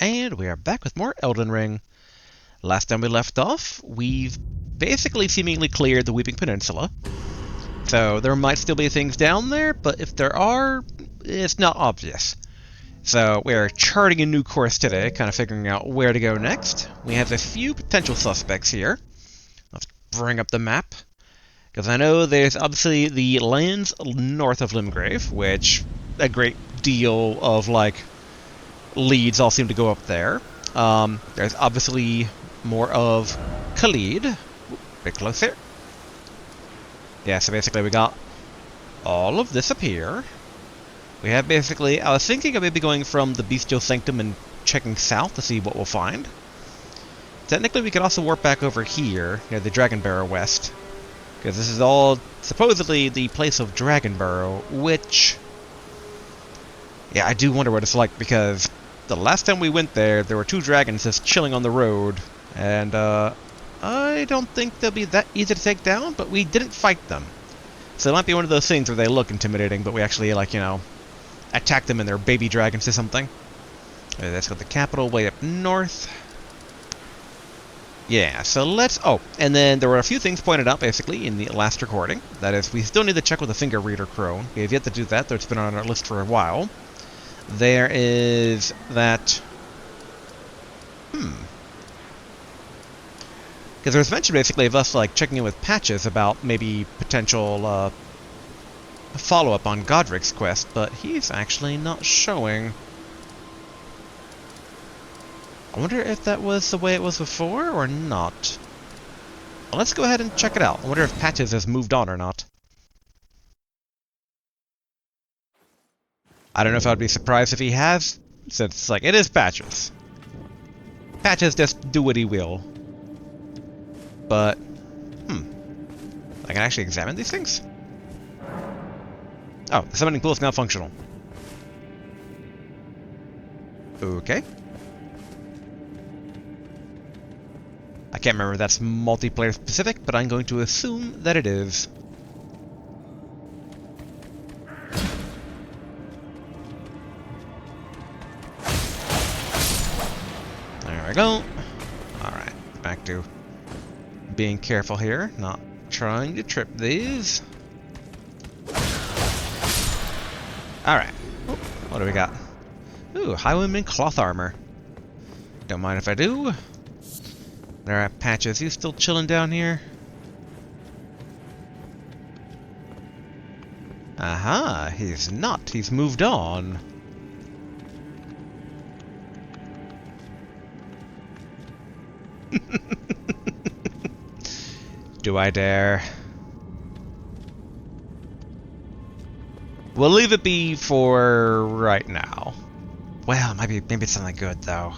And we are back with more Elden Ring. Last time we left off, we've basically seemingly cleared the Weeping Peninsula. So there might still be things down there, but if there are, it's not obvious. So we're charting a new course today, kind of figuring out where to go next. We have a few potential suspects here. Let's bring up the map. Because I know there's obviously the lands north of Limgrave, which a great deal of, leads all seem to go up there. There's obviously more of Khalid. A bit closer. Yeah, so basically we got all of this up here. We have basically, I was thinking of maybe going from the Bestial Sanctum and checking south to see what we'll find. Technically we could also warp back over here, near the Dragonbarrow west. Because this is all supposedly the place of Dragonbarrow, which... yeah, I do wonder what it's like, because the last time we went there, there were two dragons just chilling on the road, and I don't think they'll be that easy to take down, but we didn't fight them. So it might be one of those things where they look intimidating, but we actually, attack them and they're baby dragons or something. That's got the capital way up north. Yeah, so let's... oh, and then there were a few things pointed out, basically, in the last recording. That is, we still need to check with the Finger Reader Crone. We have yet to do that, though it's been on our list for a while. There is that... because there was mention, basically, of us, checking in with Patches about maybe potential, follow-up on Godric's quest, but he's actually not showing. I wonder if that was the way it was before, or not. Well, let's go ahead and check it out. I wonder if Patches has moved on or not. I don't know if I'd be surprised if he has, since, it is Patches. Patches just do what he will. But, I can actually examine these things? Oh, the summoning pool is now functional. Okay. I can't remember if that's multiplayer specific, but I'm going to assume that it is. There we go. Alright, back to being careful here, not trying to trip these. Alright. What do we got? Ooh, Highwayman cloth armor. Don't mind if I do. Alright, Patches, he's still chilling down here. Aha, he's not. He's moved on. Do I dare? We'll leave it be for right now. Well, maybe it's something good though.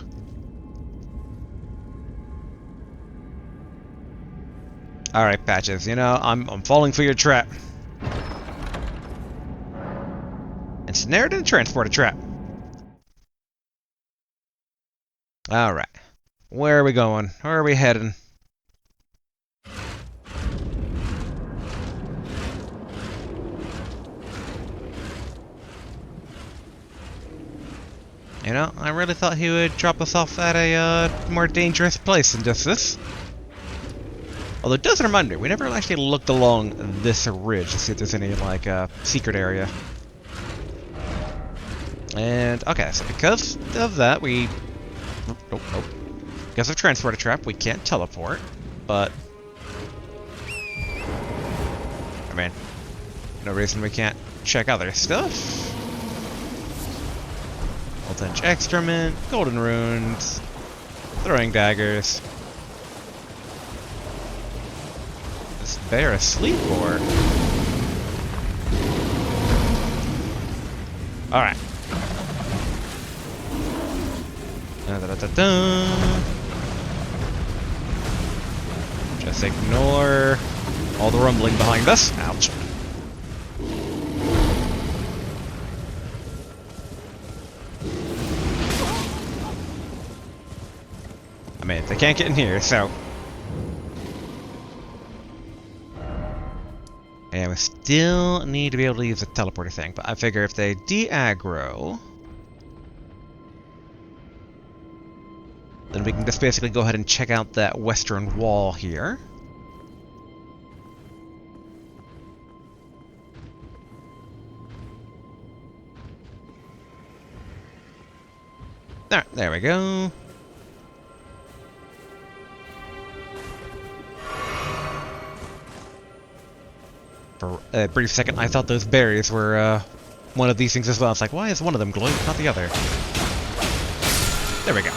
All right, Patches. I'm falling for your trap. Ensnared and transport a trap. All right. Where are we going? Where are we heading? I really thought he would drop us off at a more dangerous place than just this. Although it does remind me, we never actually looked along this ridge to see if there's any, secret area. And, okay, so because of that, we... Nope. Because of Transporter Trap, we can't teleport, but... I mean, no reason we can't check other stuff. Voltage Excrement, Golden Runes, Throwing Daggers. Is bear asleep or? Alright. Just ignore all the rumbling behind us. Ouch. I mean, they can't get in here, so... and we still need to be able to use the teleporter thing, but I figure if they de-aggro... Then we can just basically go ahead and check out that western wall here. Alright, there we go. For a brief second, I thought those berries were one of these things as well. It's like, why is one of them glowing, not the other? There we go.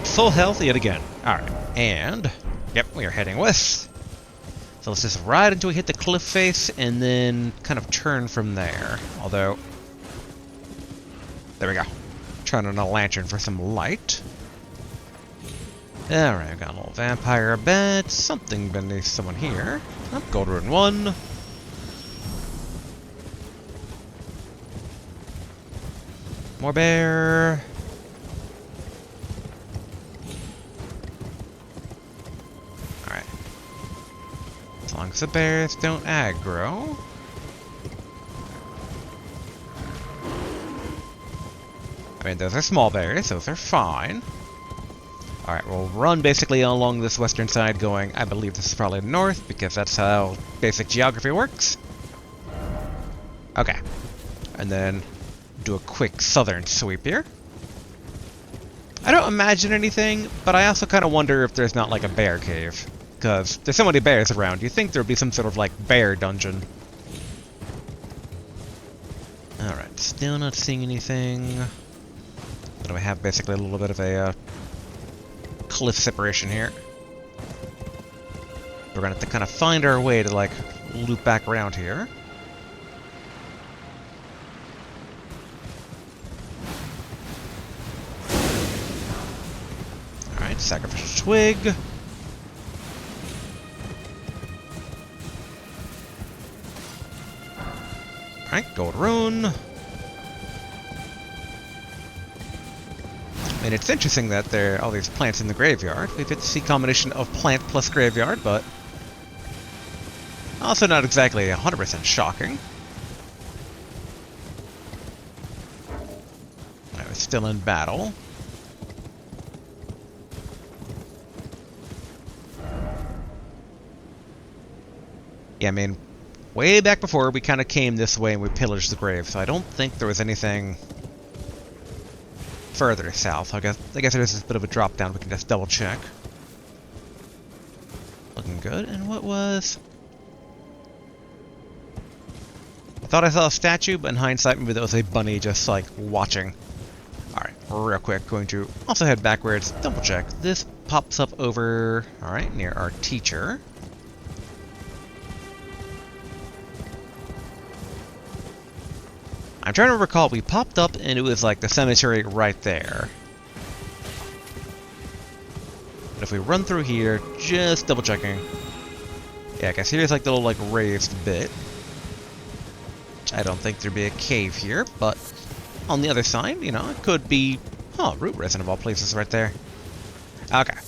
Full health yet again. Alright, and... Yep, we are heading west. So let's just ride until we hit the cliff face, and then kind of turn from there. Although... There we go. Turn on a lantern for some light. Alright, I've got a little vampire bed, something beneath someone here. Oh, gold rune 1. More bear. Alright. As long as the bears don't aggro. I mean, those are small bears, those are fine. Alright, we'll run basically along this western side going, I believe this is probably north, because that's how basic geography works. Okay. And then do a quick southern sweep here. I don't imagine anything, but I also kind of wonder if there's not like a bear cave. Because there's so many bears around, you'd think there'd be some sort of like bear dungeon. Alright, still not seeing anything. But we have basically a little bit of a cliff separation here. We're gonna have to kind of find our way to like loop back around here. Alright, sacrificial twig. Alright, gold rune. And it's interesting that there are all these plants in the graveyard. We get to see a combination of plant plus graveyard, but also not exactly 100% shocking. I was still in battle. Yeah, I mean, way back before we kind of came this way and we pillaged the grave, so I don't think there was anything further south. I guess there's a bit of a drop down. We can just double check. Looking good. And what was? I thought I saw a statue, but in hindsight, maybe that was a bunny just like watching. All right, real quick, going to also head backwards. Double check. This pops up over. All right, near our teacher. I'm trying to recall, we popped up and it was like the cemetery right there. But if we run through here, just double checking. Yeah, I guess here's like the little like raised bit. I don't think there'd be a cave here, but on the other side, you know, it could be, oh, root resin of all places right there. Okay,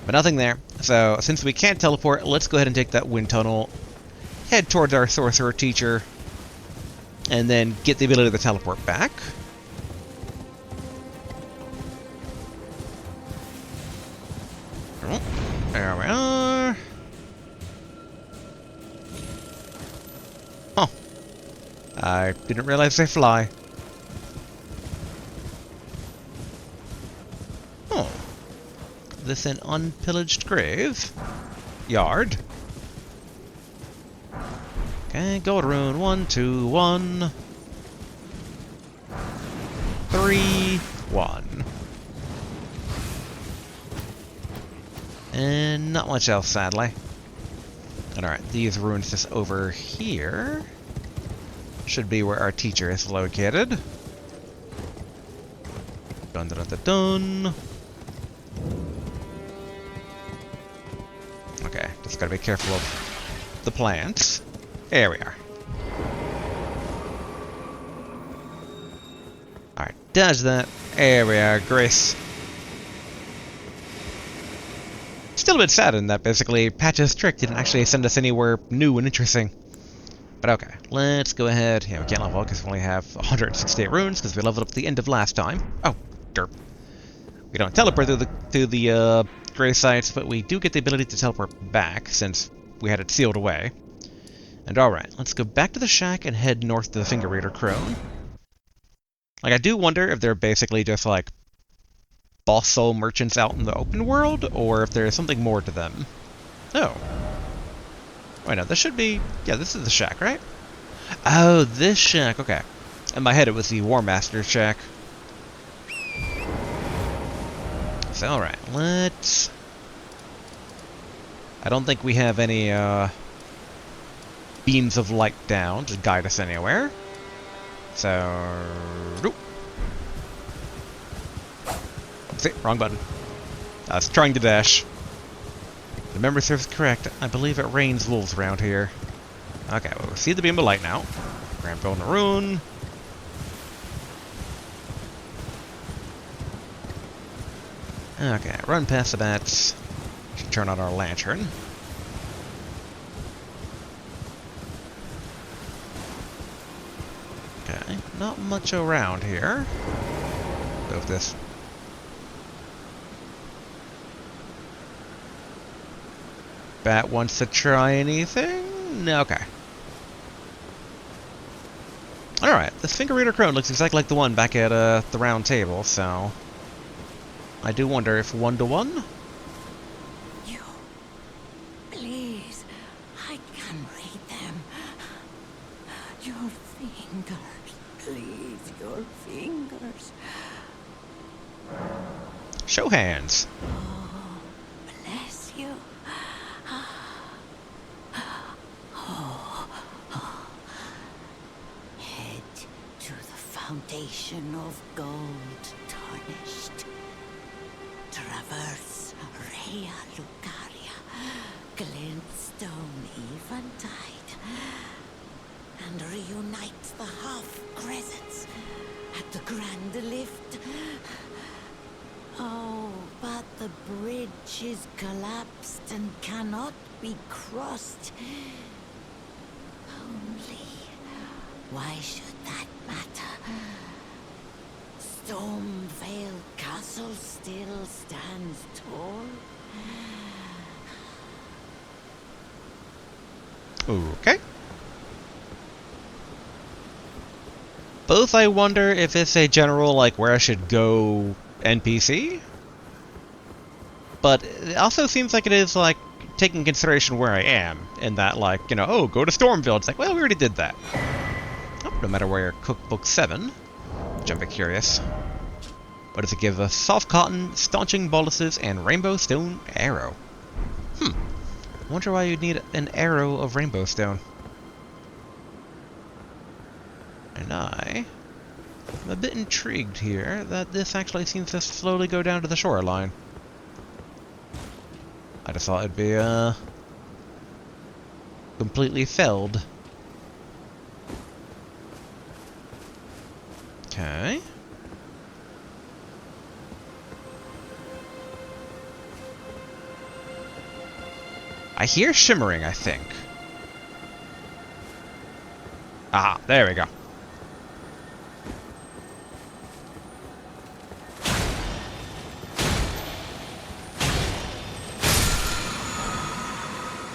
but nothing there. So since we can't teleport, let's go ahead and take that wind tunnel, head towards our sorcerer teacher, and then get the ability to teleport back. Oh, there we are. Oh, I didn't realize they fly. Oh, this an unpillaged grave? Yard. Okay, gold rune 1, 2, 1, 3, 1. And not much else, sadly. Alright, these runes just over here should be where our teacher is located. Dun dun dun dun. Okay, just gotta be careful of the plants. There we are. Alright, dodge that. There we are, Grace. Still a bit saddened that basically Patch's trick didn't actually send us anywhere new and interesting. But okay, let's go ahead. Yeah, we can't level up because we only have 168 runes because we leveled up at the end of last time. Oh, We don't teleport through the grave sites, but we do get the ability to teleport back, since we had it sealed away. And alright, let's go back to the shack and head north to the Finger Reader Crone. Like, I do wonder if they're basically just, like, boss soul merchants out in the open world, or if there is something more to them. Oh. Wait, no, this should be... Yeah, this is the shack, right? Oh, this shack, okay. In my head, it was the War Master's shack. So, alright, let's... I don't think we have any, beams of light down to guide us anywhere. So... Nope. See, wrong button. I was trying to dash. The memory serves correct. I believe it rains wolves around here. Okay, well, we see the beam of light now. Grand Bone Rune. Okay, run past the bats. Should turn on our lantern. Okay, not much around here. Go with this. Bat wants to try anything? No, okay. Alright, this Finger Reader Crone looks exactly like the one back at the round table, so... I do wonder if 1-to-1? You... Please, I can read them. Your fingers, please, your fingers. Show hands. Oh, bless you. Head to the foundation of gold tarnished. Traverse Rhea Lucaria, glintstone eventide, and reunite the half-crescents at the grand lift. Oh, but the bridge is collapsed and cannot be crossed. Only, why should that matter? Stormveil Castle still stands tall. Okay. Both I wonder if it's a general, like, where I should go NPC. But it also seems like it is, like, taking consideration where I am. In that, like, you know, oh, go to Stormveil. It's like, well, we already did that. Oh, no matter where Cookbook 7. Which I'm a bit curious. What does it give us? Soft cotton, staunching boluses, and rainbow stone arrow. I wonder why you'd need an arrow of rainbow stone. And I'm a bit intrigued here that this actually seems to slowly go down to the shoreline. I just thought it'd be, completely felled. Okay. I hear shimmering, I think. Ah, there we go.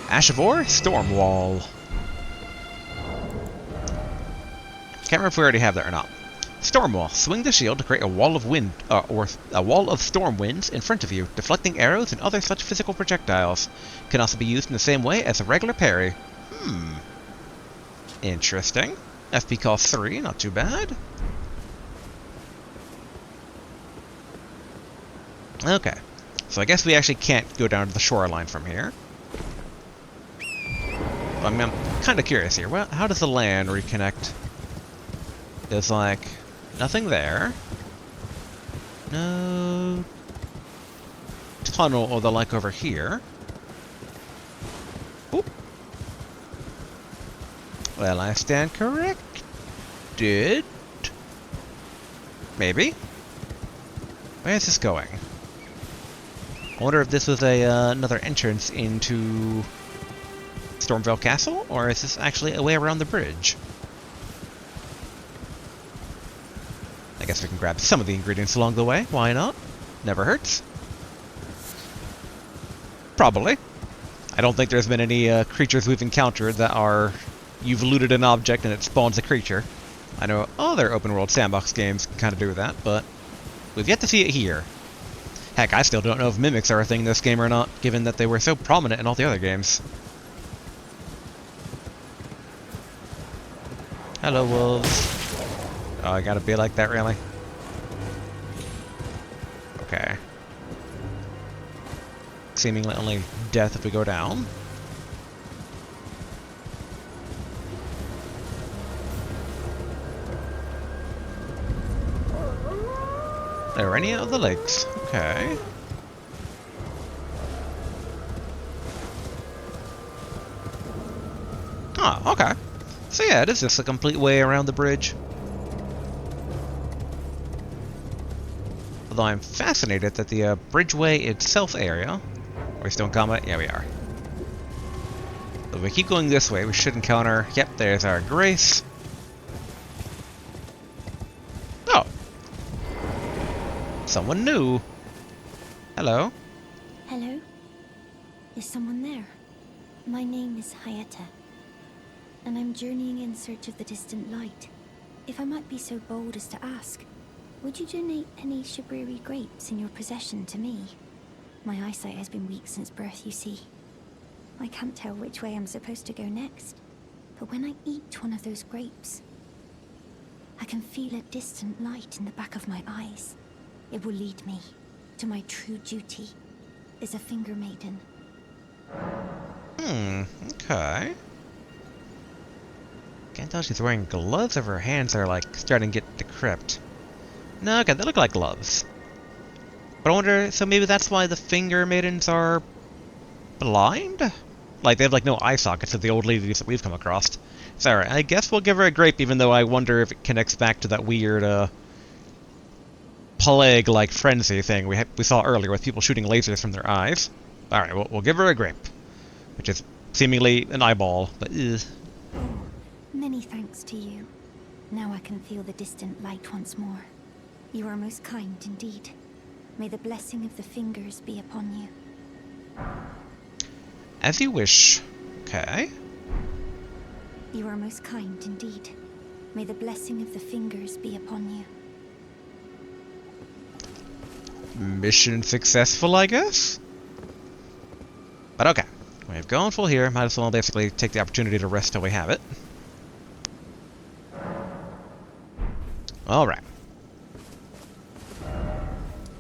Ash of Ore, Storm Wall. Can't remember if we already have that or not. Storm Wall. Swing the shield to create a wall of wind, or a wall of storm winds in front of you, deflecting arrows and other such physical projectiles. Can also be used in the same way as a regular parry. Interesting. FP cost 3, not too bad. Okay. So I guess we actually can't go down to the shoreline from here. I mean, I'm kind of curious here. Well, how does the land reconnect? There's, like, nothing there. No tunnel or the like over here. Oop. Well, I stand corrected. Maybe. Where is this going? I wonder if this was a another entrance into Stormveil Castle, or is this actually a way around the bridge? Like, guess we can grab some of the ingredients along the way. Why not? Never hurts. Probably. I don't think there's been any creatures we've encountered that are... You've looted an object and it spawns a creature. I know other open-world sandbox games can kind of do that, but we've yet to see it here. Heck, I still don't know if mimics are a thing in this game or not, given that they were so prominent in all the other games. Hello, wolves. Oh, I gotta be like that, really? Okay. Seemingly only death if we go down. There are any of the lakes. Okay. Oh, okay. So yeah, it is just a complete way around the bridge. Although I'm fascinated that the bridgeway itself area... Are we still in combat? Yeah, we are. So if we keep going this way, we should encounter... Yep, there's our Grace. Oh! Someone new. Hello. Hello? Is someone there? My name is Hayata, and I'm journeying in search of the distant light. If I might be so bold as to ask, would you donate any Shabriri grapes in your possession to me? My eyesight has been weak since birth, you see. I can't tell which way I'm supposed to go next, but when I eat one of those grapes, I can feel a distant light in the back of my eyes. It will lead me to my true duty as a finger maiden. Okay. Can't tell she's wearing gloves if her hands are, like, starting to get decrepit. No, okay, they look like gloves. But I wonder, so maybe that's why the finger maidens are... blind? Like, they have, like, no eye sockets of the old ladies that we've come across. So, alright, I guess we'll give her a grape, even though I wonder if it connects back to that weird, plague-like frenzy thing we saw earlier with people shooting lasers from their eyes. Alright, we'll give her a grape. Which is seemingly an eyeball, but Oh, many thanks to you. Now I can feel the distant light once more. You are most kind indeed. May the blessing of the fingers be upon you. As you wish. Okay. You are most kind indeed. May the blessing of the fingers be upon you. Mission successful, I guess? But okay. We've gone full here. Might as well basically take the opportunity to rest till we have it. Alright.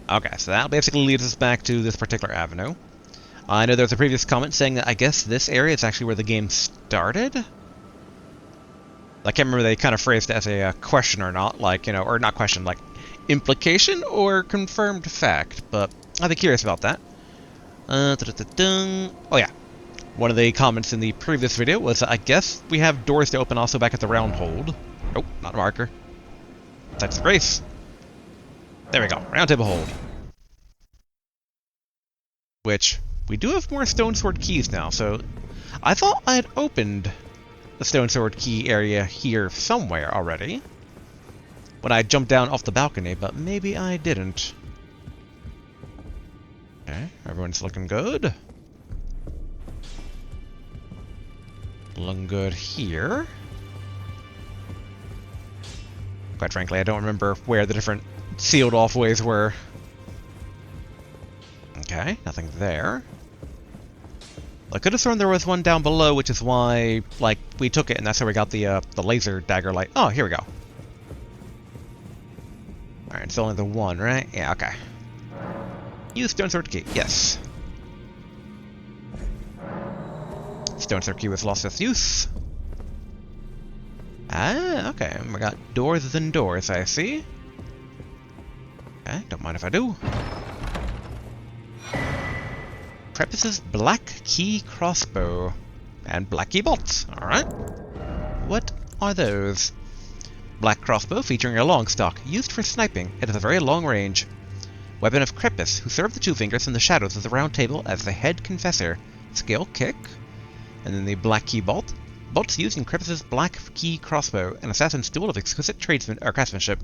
Okay, so that basically leads us back to this particular avenue. I know there was a previous comment saying that I guess this area is actually where the game started? I can't remember if they kind of phrased it as a question or not, like, you know, or not question, like, implication or confirmed fact, but I'd be curious about that. Oh yeah. One of the comments in the previous video was, I guess we have doors to open also back at the round hold. Nope, not a marker. That's the Grace. There we go, round table hold. Which, we do have more stone sword keys now, so I thought I had opened the stone sword key area here somewhere already when I jumped down off the balcony, but maybe I didn't. Okay, everyone's looking good. Looking good here. Quite frankly, I don't remember where the different sealed off ways were. Okay, nothing there. I could have sworn there was one down below, which is why, like, we took it, and that's how we got the laser dagger light. Oh, here we go. Alright, it's only the one, right? Yeah, okay. Use stone sword key. Yes. Stone sword key was lost its use. Ah, okay. We got doors within doors, I see. Okay, don't mind if I do. Prepus's Black Key Crossbow. And Black Key Bolts. Alright. What are those? Black crossbow featuring a long stock, used for sniping. It has a very long range. Weapon of Crepus, who served the Two Fingers in the shadows of the Round Table as the head confessor. Scale kick. And then the Black Key Bolt. Bolts used in Crepus's Black Key Crossbow, an assassin's tool of exquisite tradesman or craftsmanship.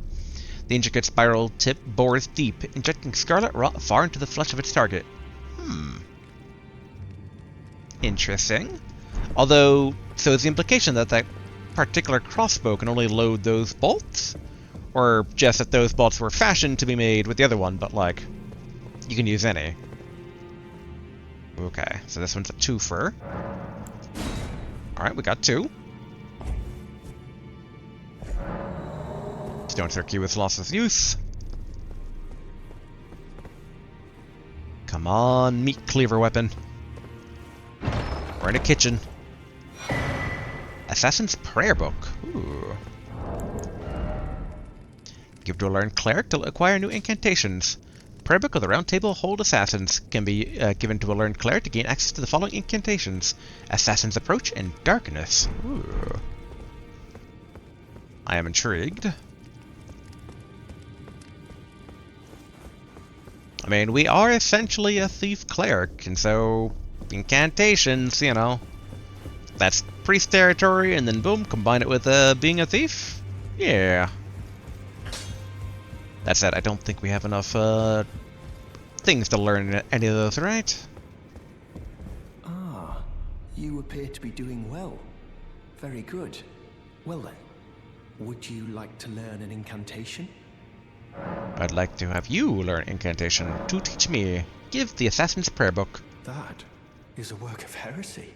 The intricate spiral tip bores deep, injecting scarlet rot far into the flesh of its target. Interesting. Although, so is the implication that that particular crossbow can only load those bolts? Or just that those bolts were fashioned to be made with the other one, but like, you can use any. Okay, so this one's a twofer. Alright, we got 2. Stone Circuitous loss of use. Come on, meat cleaver weapon. We're in a kitchen. Assassin's Prayer Book. Ooh. Give to a learned cleric to acquire new incantations. Prayer Book of the Round Table Hold Assassins can be given to a learned cleric to gain access to the following incantations: Assassin's Approach and Darkness. Ooh. I am intrigued. I mean, we are essentially a thief cleric, and so incantations, you know, that's priest territory, and then boom, combine it with being a thief? Yeah. That said, I don't think we have enough things to learn in any of those, right? Ah, you appear to be doing well. Very good. Well then, would you like to learn an incantation? I'd like to have you learn incantation to teach me. Give the Assassin's Prayer Book. That is a work of heresy.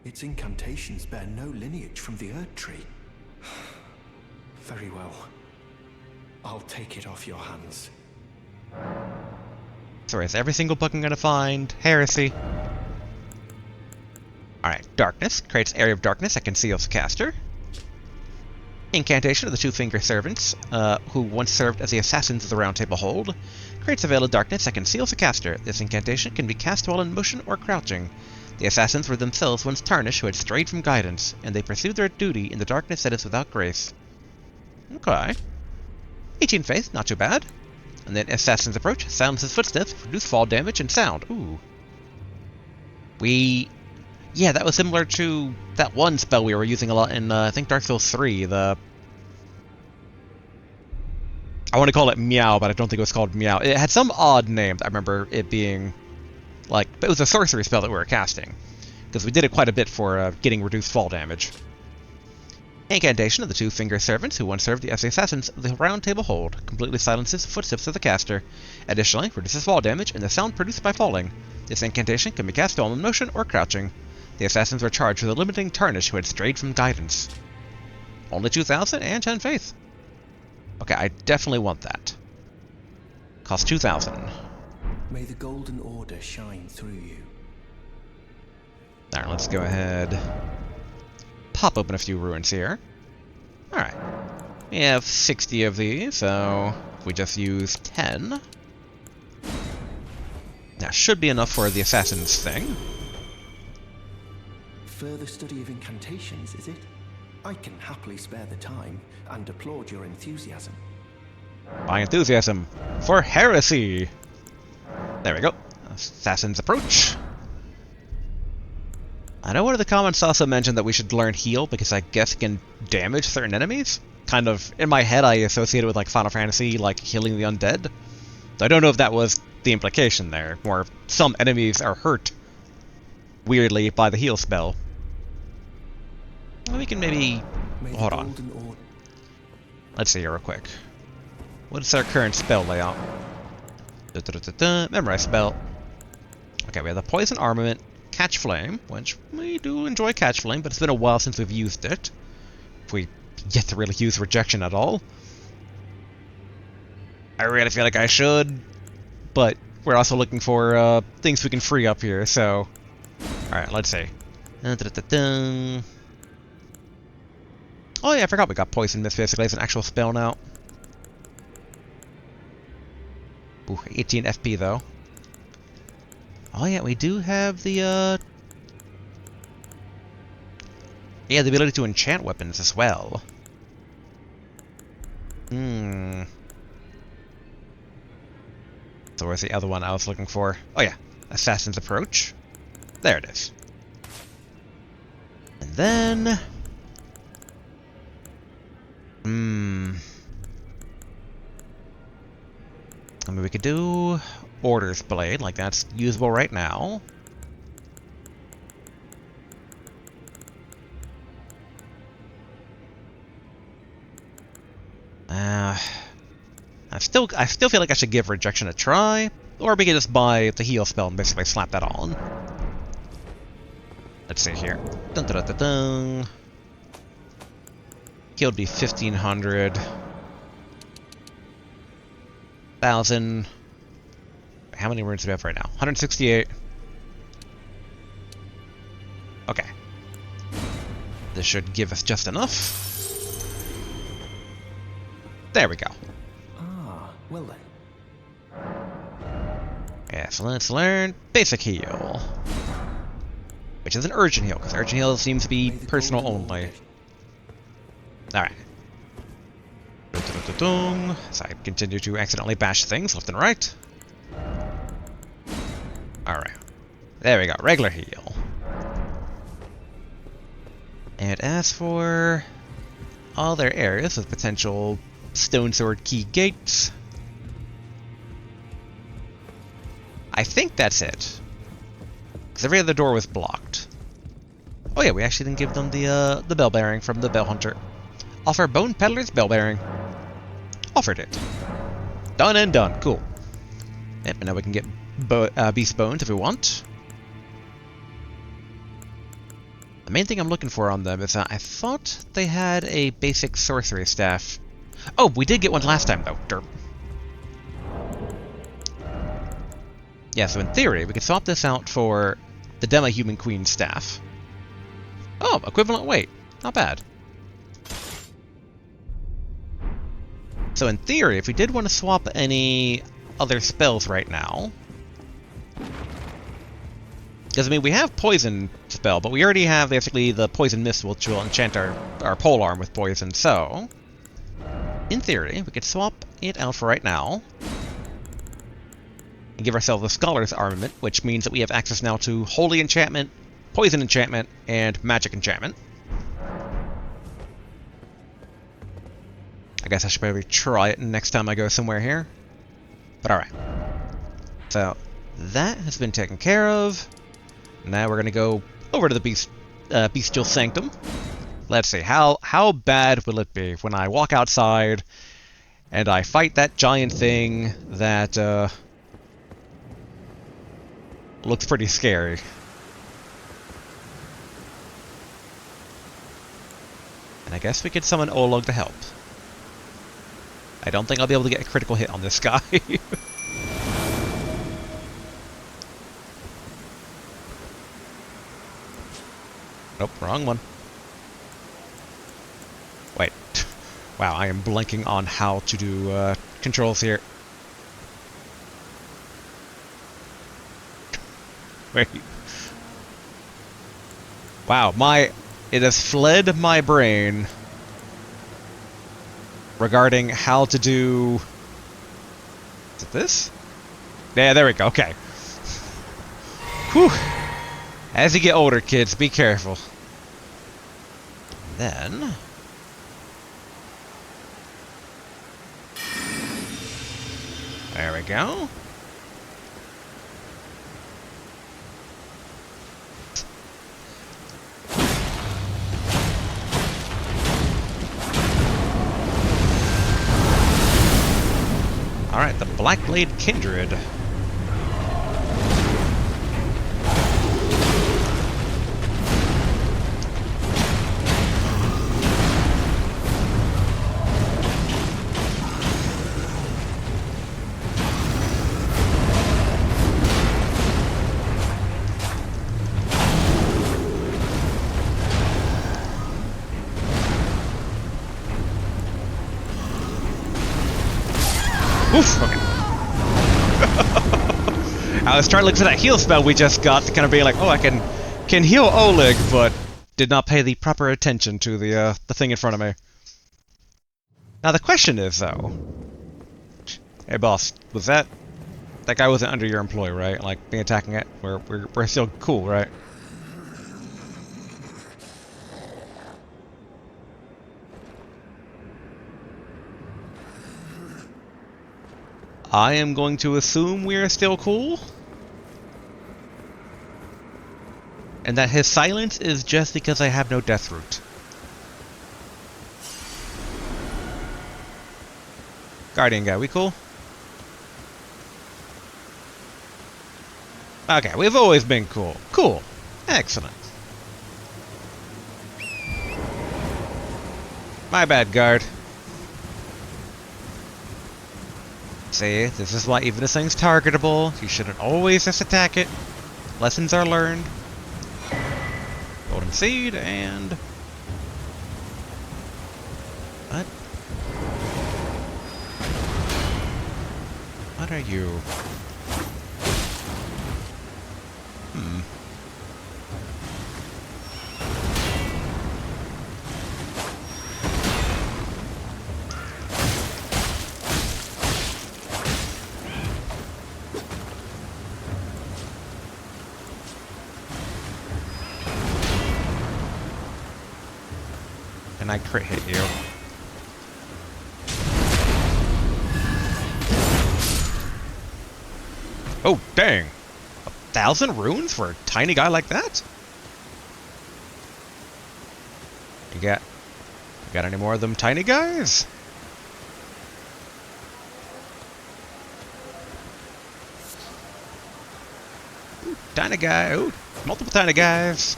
Its incantations bear no lineage from the Erd Tree. Very well. I'll take it off your hands. So is every single book I'm gonna find Heresy? Alright, Darkness. Creates area of darkness that conceals the caster. Incantation of the Two-Finger Servants, who once served as the assassins of the Round Table Hold. Creates a veil of darkness that conceals the caster. This incantation can be cast while in motion or crouching. The assassins were themselves once tarnished who had strayed from guidance, and they pursued their duty in the darkness that is without grace. Okay. 18 faith, not too bad. And then Assassin's Approach, silences footsteps, reduce fall damage and sound. Ooh. Yeah, that was similar to that one spell we were using a lot in, I think, Dark Souls 3, I want to call it Meow, but I don't think it was called Meow. It had some odd name. I remember it being, like, but it was a sorcery spell that we were casting, because we did it quite a bit for getting reduced fall damage. Incantation of the Two-Finger Servants, who once served as the assassins of the Round Table Hold, completely silences footsteps of the caster. Additionally, reduces fall damage and the sound produced by falling. This incantation can be cast while in motion or crouching. The assassins were charged with eliminating Tarnish who had strayed from guidance. Only 2,000 and 10 faith. Okay, I definitely want that. Cost 2,000. May the Golden Order shine through you. Alright, let's go ahead. Pop open a few ruins here. Alright. We have 60 of these, so if we just use 10. That should be enough for the assassin's thing. Further study of incantations, is it? I can happily spare the time and applaud your enthusiasm. My enthusiasm for heresy! There we go. Assassin's Approach. I know one of the comments also mentioned that we should learn Heal because I guess it can damage certain enemies. Kind of, in my head I associate it with like Final Fantasy, like healing the undead. So I don't know if that was the implication there, or if some enemies are hurt weirdly by the heal spell. We can maybe... hold on. Let's see here real quick. What's our current spell layout? Memorize spell. Okay, we have the Poison Armament, Catch Flame, which we do enjoy Catch Flame, but it's been a while since we've used it. If we get to really use Rejection at all. I really feel like I should, but we're also looking for things we can free up here, so... Alright, let's see. Oh yeah, I forgot we got Poison Mist basically as an actual spell now. Ooh, 18 FP though. Oh yeah, we do have the yeah, the ability to enchant weapons as well. So where's the other one I was looking for? Oh yeah, Assassin's Approach. There it is. And then... I mean, we could do Order's Blade, like that's usable right now. I still feel like I should give Rejection a try, or we could just buy the heal spell and basically slap that on. Let's see here. Dun dun dun dun dun. Heal would be 1,500. 1,000. How many runes do we have right now? 168. Okay. This should give us just enough. There we go. Ah, well then. Yeah, so let's learn Basic Heal. Which is an Urgent Heal, because Urgent Heal seems to be personal only. Alright. So I continue to accidentally bash things left and right. Alright. There we go, regular heal. And as for other areas with potential Stone Sword Key gates, I think that's it. Because every other door was blocked. Oh yeah, we actually didn't give them the bell bearing from the Bell Hunter. Offer Bone Peddler's bell bearing. Offered it. Done and done. Cool. Yep, and now we can get Beast Bones if we want. The main thing I'm looking for on them is that I thought they had a basic sorcery staff. Oh, we did get one last time though. Derp. Yeah, so in theory, we could swap this out for the Demi-Human Queen staff. Oh, equivalent weight. Not bad. So in theory, if we did want to swap any other spells right now... Because, I mean, we have Poison spell, but we already have basically the Poison Mist, which will enchant our polearm with poison, so... In theory, we could swap it out for right now. And give ourselves a Scholar's Armament, which means that we have access now to Holy Enchantment, Poison Enchantment, and Magic Enchantment. I guess I should probably try it next time I go somewhere here. But alright. So, that has been taken care of. Now we're going to go over to the Bestial Sanctum. Let's see, how bad will it be when I walk outside and I fight that giant thing that looks pretty scary. And I guess we could summon Olog to help. I don't think I'll be able to get a critical hit on this guy. Nope, wrong one. Wait. Wow, I am blanking on how to do controls here. Wait. Wow, it has fled my brain regarding how to do... Is it this? Yeah, there we go, okay. Whew. As you get older, kids, be careful. Then... There we go. Alright, the Blackblade Kindred. Oof, okay. I was trying to look for that heal spell we just got to kind of be like, oh, I can heal Oleg, but did not pay the proper attention to the thing in front of me. Now the question is, though, hey boss, was that guy wasn't under your employ, right? Like, me attacking it? We're still cool, right? I am going to assume we are still cool. And that his silence is just because I have no death root. Guardian guy, we cool? Okay, we've always been cool. Cool. Excellent. My bad, guard. See, this is why even this thing's targetable. You shouldn't always just attack it. Lessons are learned. Golden seed and... What? What are you? And I crit hit you. Oh, dang! 1,000 runes for a tiny guy like that? You got any more of them tiny guys? Ooh, tiny guy. Ooh, multiple tiny guys.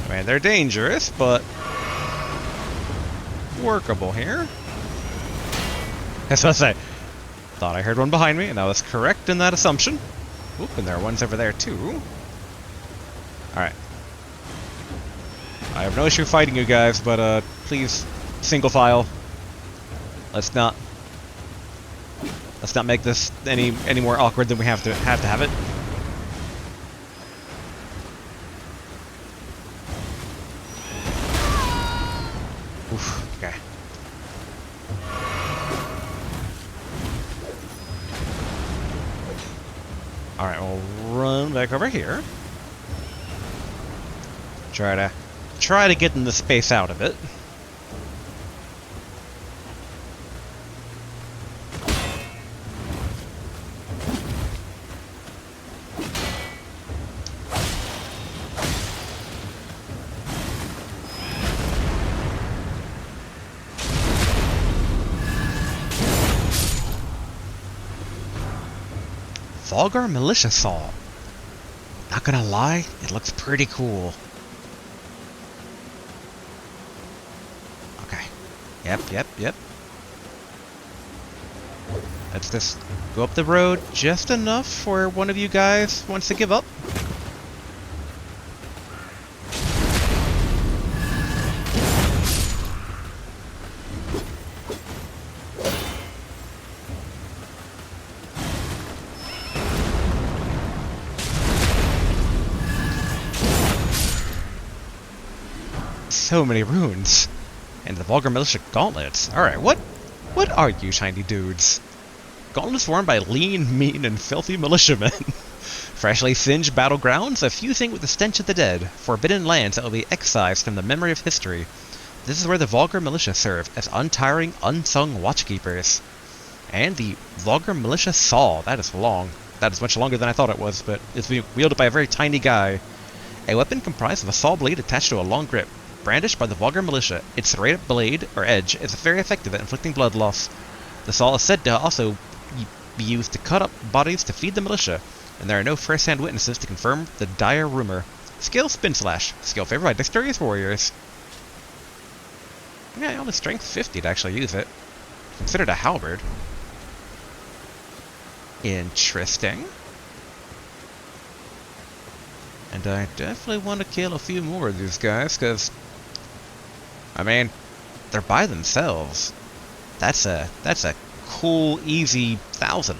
Man, they're dangerous, but workable here. As I say, thought I heard one behind me, and I was correct in that assumption. Oop, and there are ones over there too. Alright. I have no issue fighting you guys, but please, single file. Let's not make this any more awkward than we have to have it. Oof, okay. Alright, we'll run back over here. Try to get in the space out of it. Vulgar Militia saw. Not gonna lie, it looks pretty cool. Okay. Yep. Let's just go up the road just enough for one of you guys wants to give up. So many runes. And the Vulgar Militia gauntlets. Alright, what are you shiny dudes? Gauntlets worn by lean, mean, and filthy militiamen. Freshly singed battlegrounds, effusing with the stench of the dead. Forbidden lands that will be excised from the memory of history. This is where the Vulgar Militia serve as untiring, unsung watchkeepers. And the Vulgar Militia saw. That is long. That is much longer than I thought it was, but it's being wielded by a very tiny guy. A weapon comprised of a saw blade attached to a long grip. Brandished by the Vulgar Militia, its serrated blade, or edge, is very effective at inflicting blood loss. The saw is said to also be used to cut up bodies to feed the militia, and there are no first-hand witnesses to confirm the dire rumor. Skill Spin Slash. Skill favored by dexterous warriors. Yeah, only strength 50 to actually use it. Considered a halberd. Interesting. And I definitely want to kill a few more of these guys, because I mean, they're by themselves. That's a cool, easy 1,000.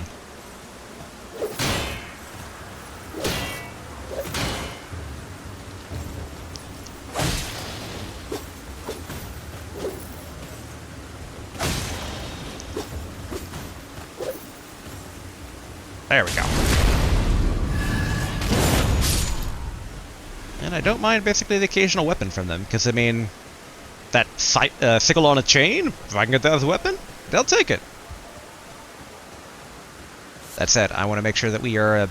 There we go. And I don't mind basically the occasional weapon from them, because I mean, that sickle on a chain, if I can get that as a weapon, they'll take it. That said, I want to make sure that we are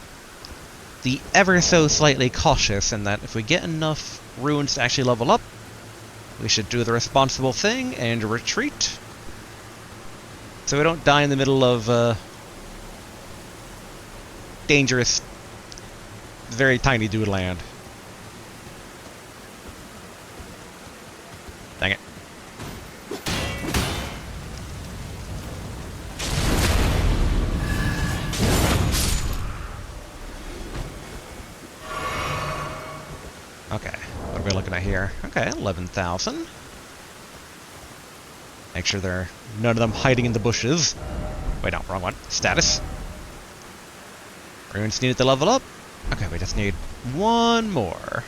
the ever so slightly cautious, and that if we get enough runes to actually level up, we should do the responsible thing and retreat, so we don't die in the middle of dangerous, very tiny dude land. Dang it. Okay, what are we looking at here? Okay, 11,000. Make sure there are none of them hiding in the bushes. Wait, no, wrong one. Status. Runes needed to level up. Okay, we just need one more.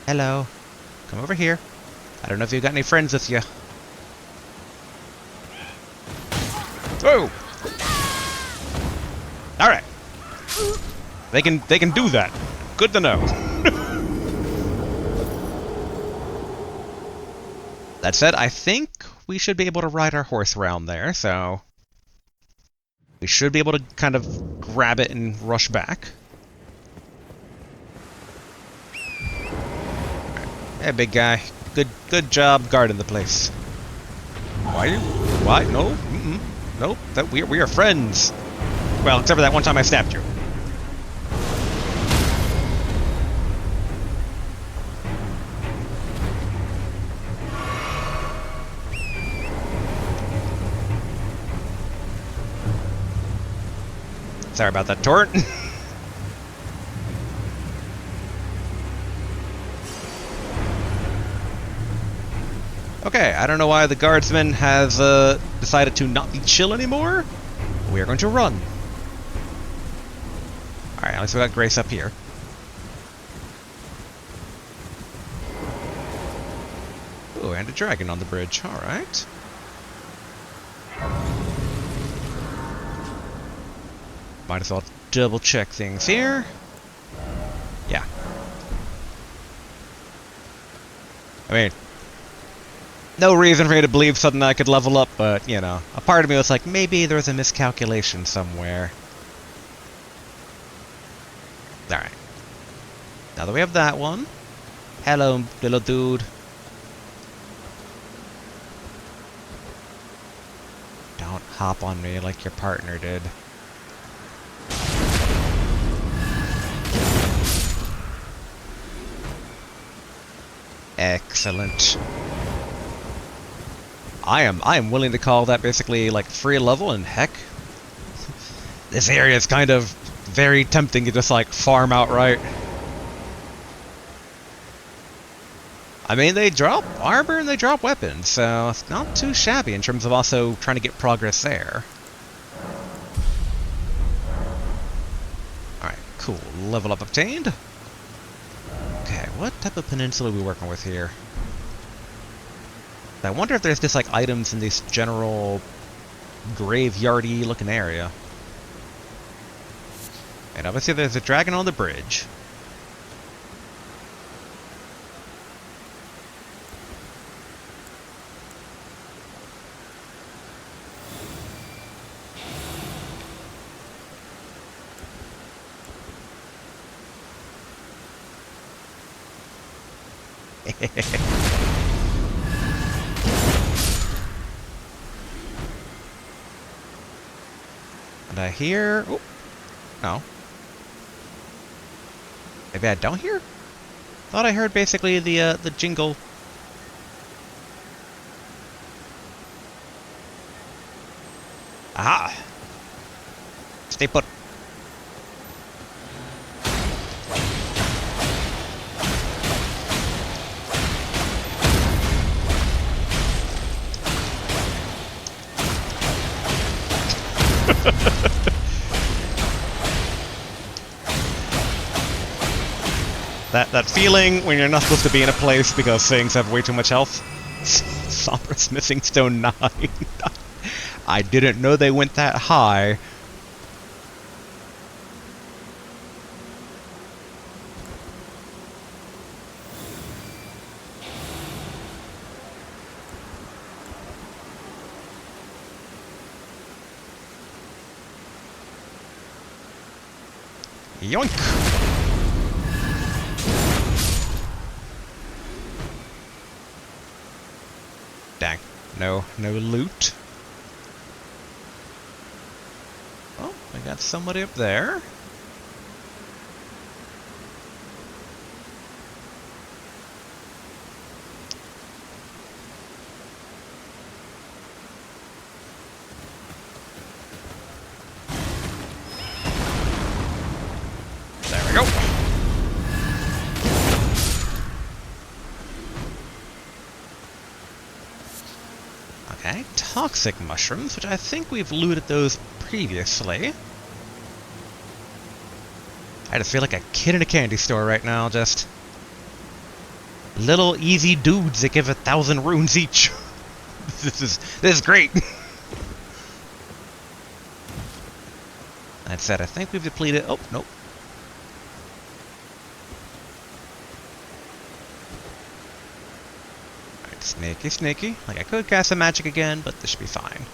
Hello. Come over here. I don't know if you've got any friends with you. Whoa! Alright. They can do that. Good to know. That said, I think we should be able to ride our horse around there, so we should be able to kind of grab it and rush back. Hey, big guy. Good job guarding the place. Why? Why? No. Nope. We are friends. Well, except for that one time I stabbed you. Sorry about that, Tort. Okay, I don't know why the guardsman has decided to not be chill anymore. We are going to run. Alright, at least we got Grace up here. Ooh, and a dragon on the bridge. Alright. Might as well double check things here. Yeah. I mean, no reason for me to believe suddenly I could level up, but, you know, a part of me was like, maybe there was a miscalculation somewhere. Alright. Now that we have that one. Hello, little dude. Don't hop on me like your partner did. Excellent. I am willing to call that basically like free level, and heck, this area is kind of very tempting to just like farm outright. I mean, they drop armor and they drop weapons, so it's not too shabby in terms of also trying to get progress there. Alright, cool. Level up obtained. Okay, what type of peninsula are we working with here? I wonder if there's just like items in this general graveyardy looking area. And obviously there's a dragon on the bridge. And I hear... Oh, no. Maybe I don't hear? Thought I heard basically the jingle. Aha! Stay put. That feeling when you're not supposed to be in a place because things have way too much health. Somber Smithing Stone 9. I didn't know they went that high. Yoink! Dang. No loot. Oh, I got somebody up there. There we go. Okay, toxic mushrooms, which I think we've looted those previously. I just feel like a kid in a candy store right now, just little easy dudes that give 1,000 runes each. This is great. That said, I think we've depleted. Oh, nope. Alright, sneaky. Like I could cast a magic again, but this should be fine.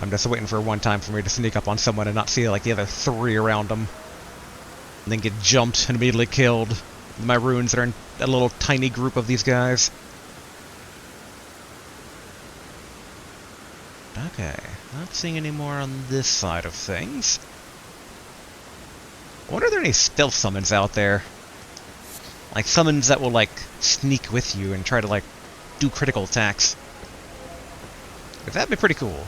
I'm just waiting for one time for me to sneak up on someone and not see like the other 3 around them. And then get jumped and immediately killed. With my runes that are in a little tiny group of these guys. Okay, not seeing any more on this side of things. I wonder if there are any stealth summons out there. Like summons that will like sneak with you and try to like do critical attacks. That'd be pretty cool.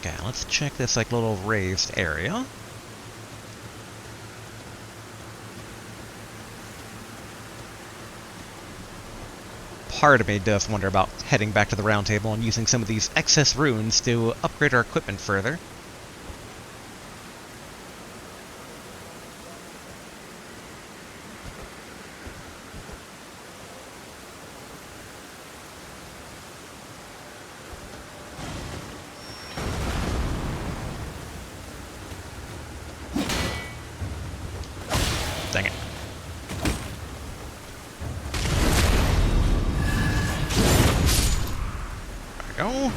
Okay, let's check this like little raised area. Part of me does wonder about heading back to the round table and using some of these excess runes to upgrade our equipment further. Dang it. There we go.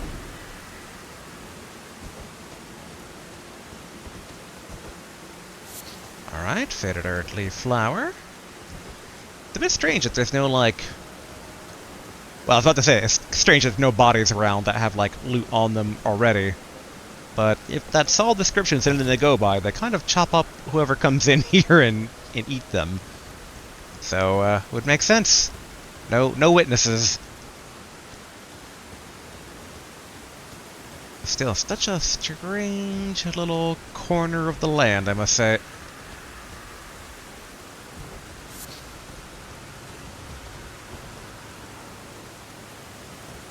Alright, faded earthly flower. It's a bit strange that there's no, like... Well, I was about to say, it's strange that there's no bodies around that have, like, loot on them already. But if that's all descriptions and then they go by, they kind of chop up whoever comes in here and eat them. So, would make sense. No witnesses. Still, such a strange little corner of the land, I must say.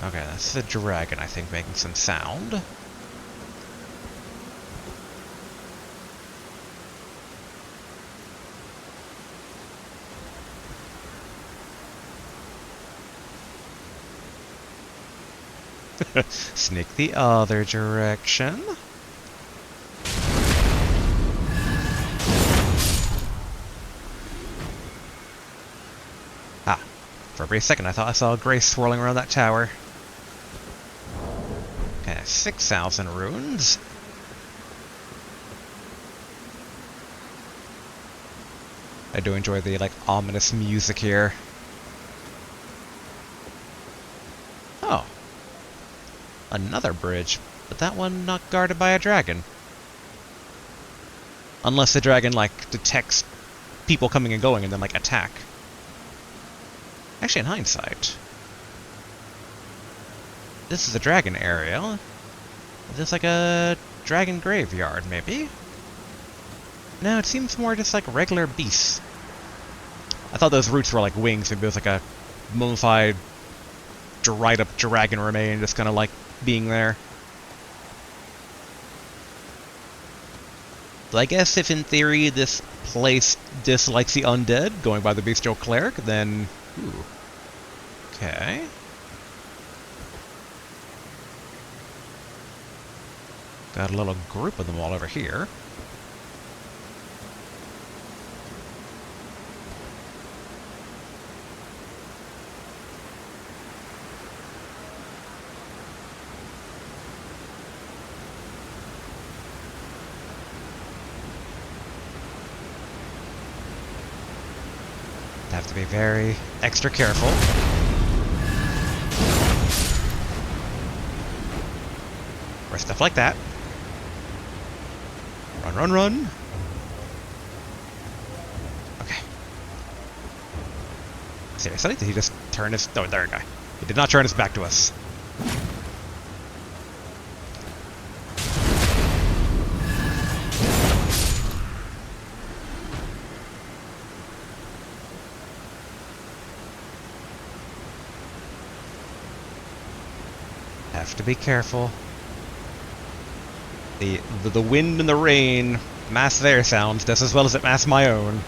Okay, that's the dragon, I think, making some sound. Sneak the other direction. Ah, for a brief second I thought I saw a gray swirling around that tower. Okay, 6,000 runes. I do enjoy the, like, ominous music here. Oh. Another bridge, but that one not guarded by a dragon. Unless the dragon, like, detects people coming and going and then, like, attack. Actually, in hindsight, this is a dragon area. Is this like a dragon graveyard, maybe? No, it seems more just like regular beasts. I thought those roots were like wings, maybe it was like a mummified dried up dragon remain just kind of like being there. So I guess if in theory this place dislikes the undead, going by the bestial cleric, then... Ooh. Okay. Got a little group of them all over here. Have to be very extra careful. Or stuff like that. Run, run, run. Okay. Seriously? Did he just turn his... Oh, there we go. He did not turn his back to us. Have to be careful. The wind and the rain mask their sounds just as well as it masks my own.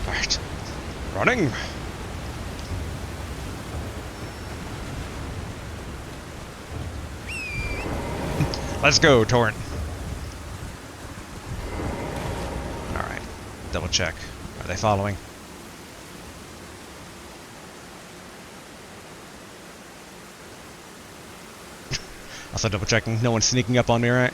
Alright. Running! Let's go, Torrent. Alright. Double check. Are they following? Also double checking, no one's sneaking up on me, right?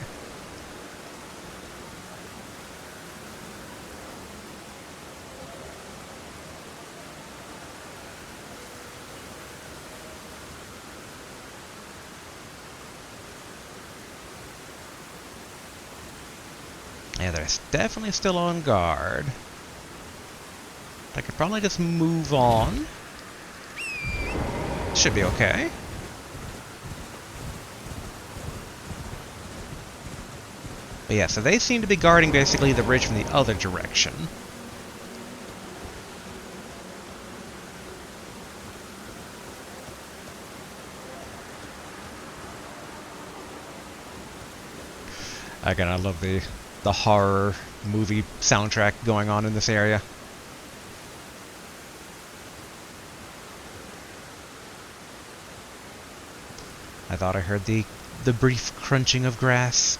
Yeah, they're definitely still on guard. I could probably just move on. Should be okay. But yeah, so they seem to be guarding basically the bridge from the other direction. Again, I love the horror movie soundtrack going on in this area. I thought I heard the brief crunching of grass.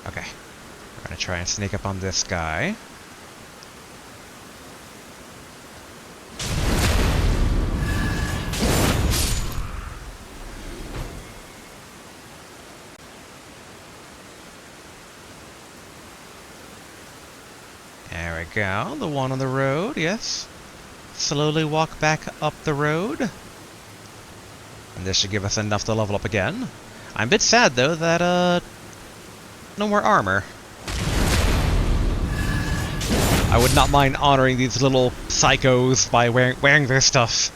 Okay, we're gonna try and sneak up on this guy. There we go, the one on the road, yes. Slowly walk back up the road. And this should give us enough to level up again. I'm a bit sad though that, no more armor. I would not mind honoring these little psychos by wearing their stuff.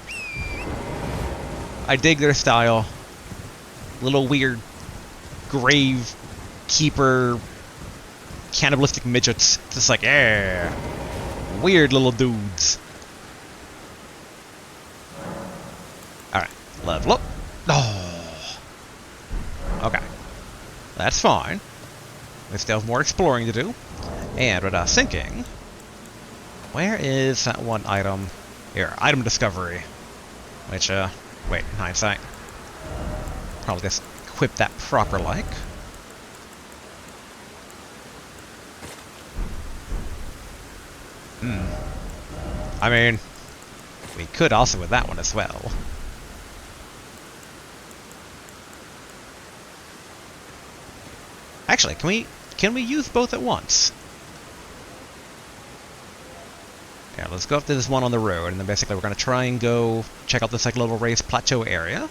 I dig their style. Little weird grave keeper cannibalistic midgets. Just like, yeah. Weird little dudes. Alright, level up. Oh. Okay. That's fine. We still have more exploring to do. And with us thinking, where is that one item? Here, item discovery. Which, wait, in hindsight. Probably just equip that proper like. I mean, we could also with that one as well. Actually, can we use both at once? Yeah, let's go up to this one on the road, and then basically we're going to try and go check out this like little raised plateau area.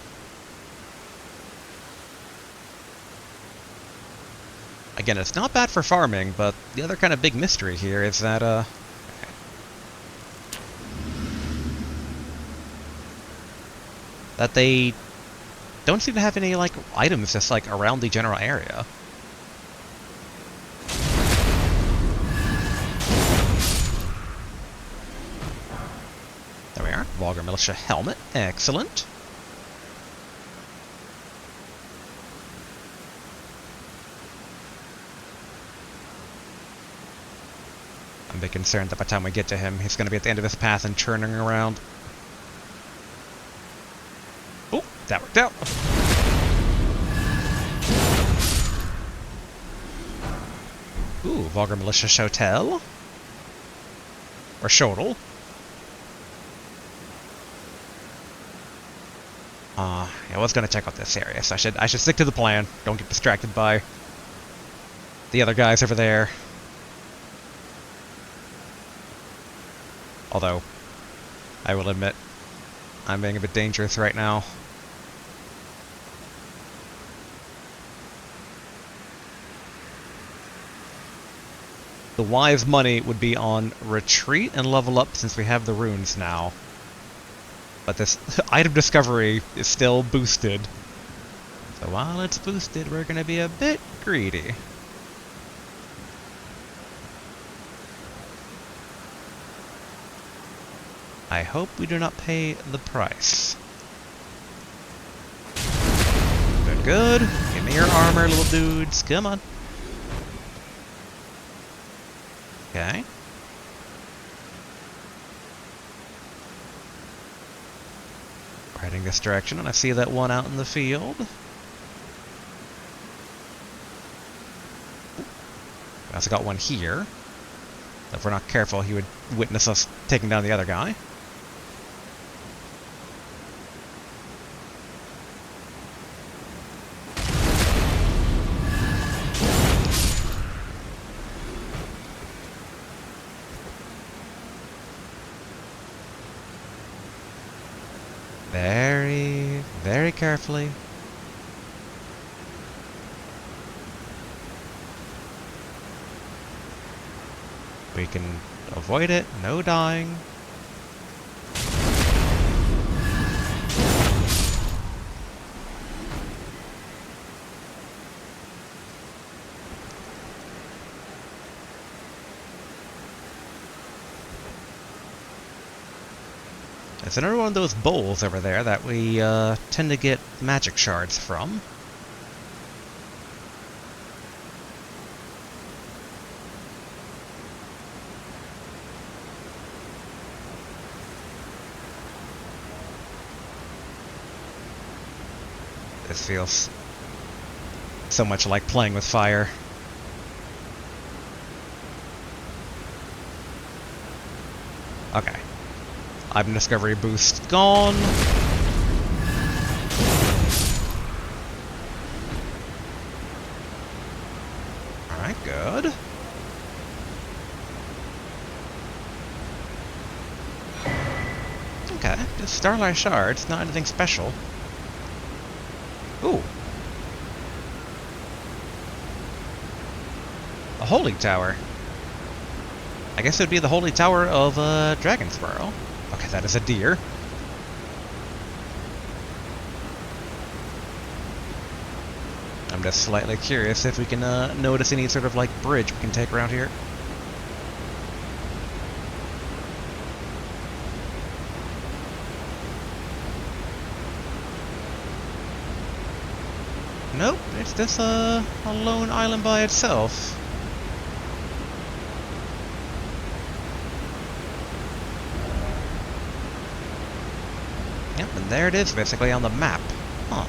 Again, it's not bad for farming, but the other kind of big mystery here is that, that they don't seem to have any, like, items just, like, around the general area. There we are. Vulgar Militia helmet. Excellent. I'm a bit concerned that by the time we get to him, he's going to be at the end of his path and churning around. Oh, that worked out. Ooh, Vulgar Militia Hotel. Or Shodel. I was going to check out this area, so I should stick to the plan. Don't get distracted by the other guys over there. Although, I will admit, I'm being a bit dangerous right now. The wise money would be on retreat and level up since we have the runes now. But this item discovery is still boosted. So while it's boosted, we're going to be a bit greedy. I hope we do not pay the price. Good, good. Give me your armor, little dudes. Come on. Okay. We're heading this direction, and I see that one out in the field. We also got one here. If we're not careful, he would witness us taking down the other guy. Very, very carefully. We can avoid it, no dying. There's another one of those bowls over there that we tend to get magic shards from. This feels so much like playing with fire. Okay. Item discovery boost gone. Alright, good. Okay, just Starlight Shards, not anything special. Ooh. A holy tower. I guess it would be the holy tower of Dragonbarrow. Okay, that is a deer. I'm just slightly curious if we can notice any sort of like bridge we can take around here. Nope, it's just a lone island by itself. Yep, and there it is, basically on the map. Huh.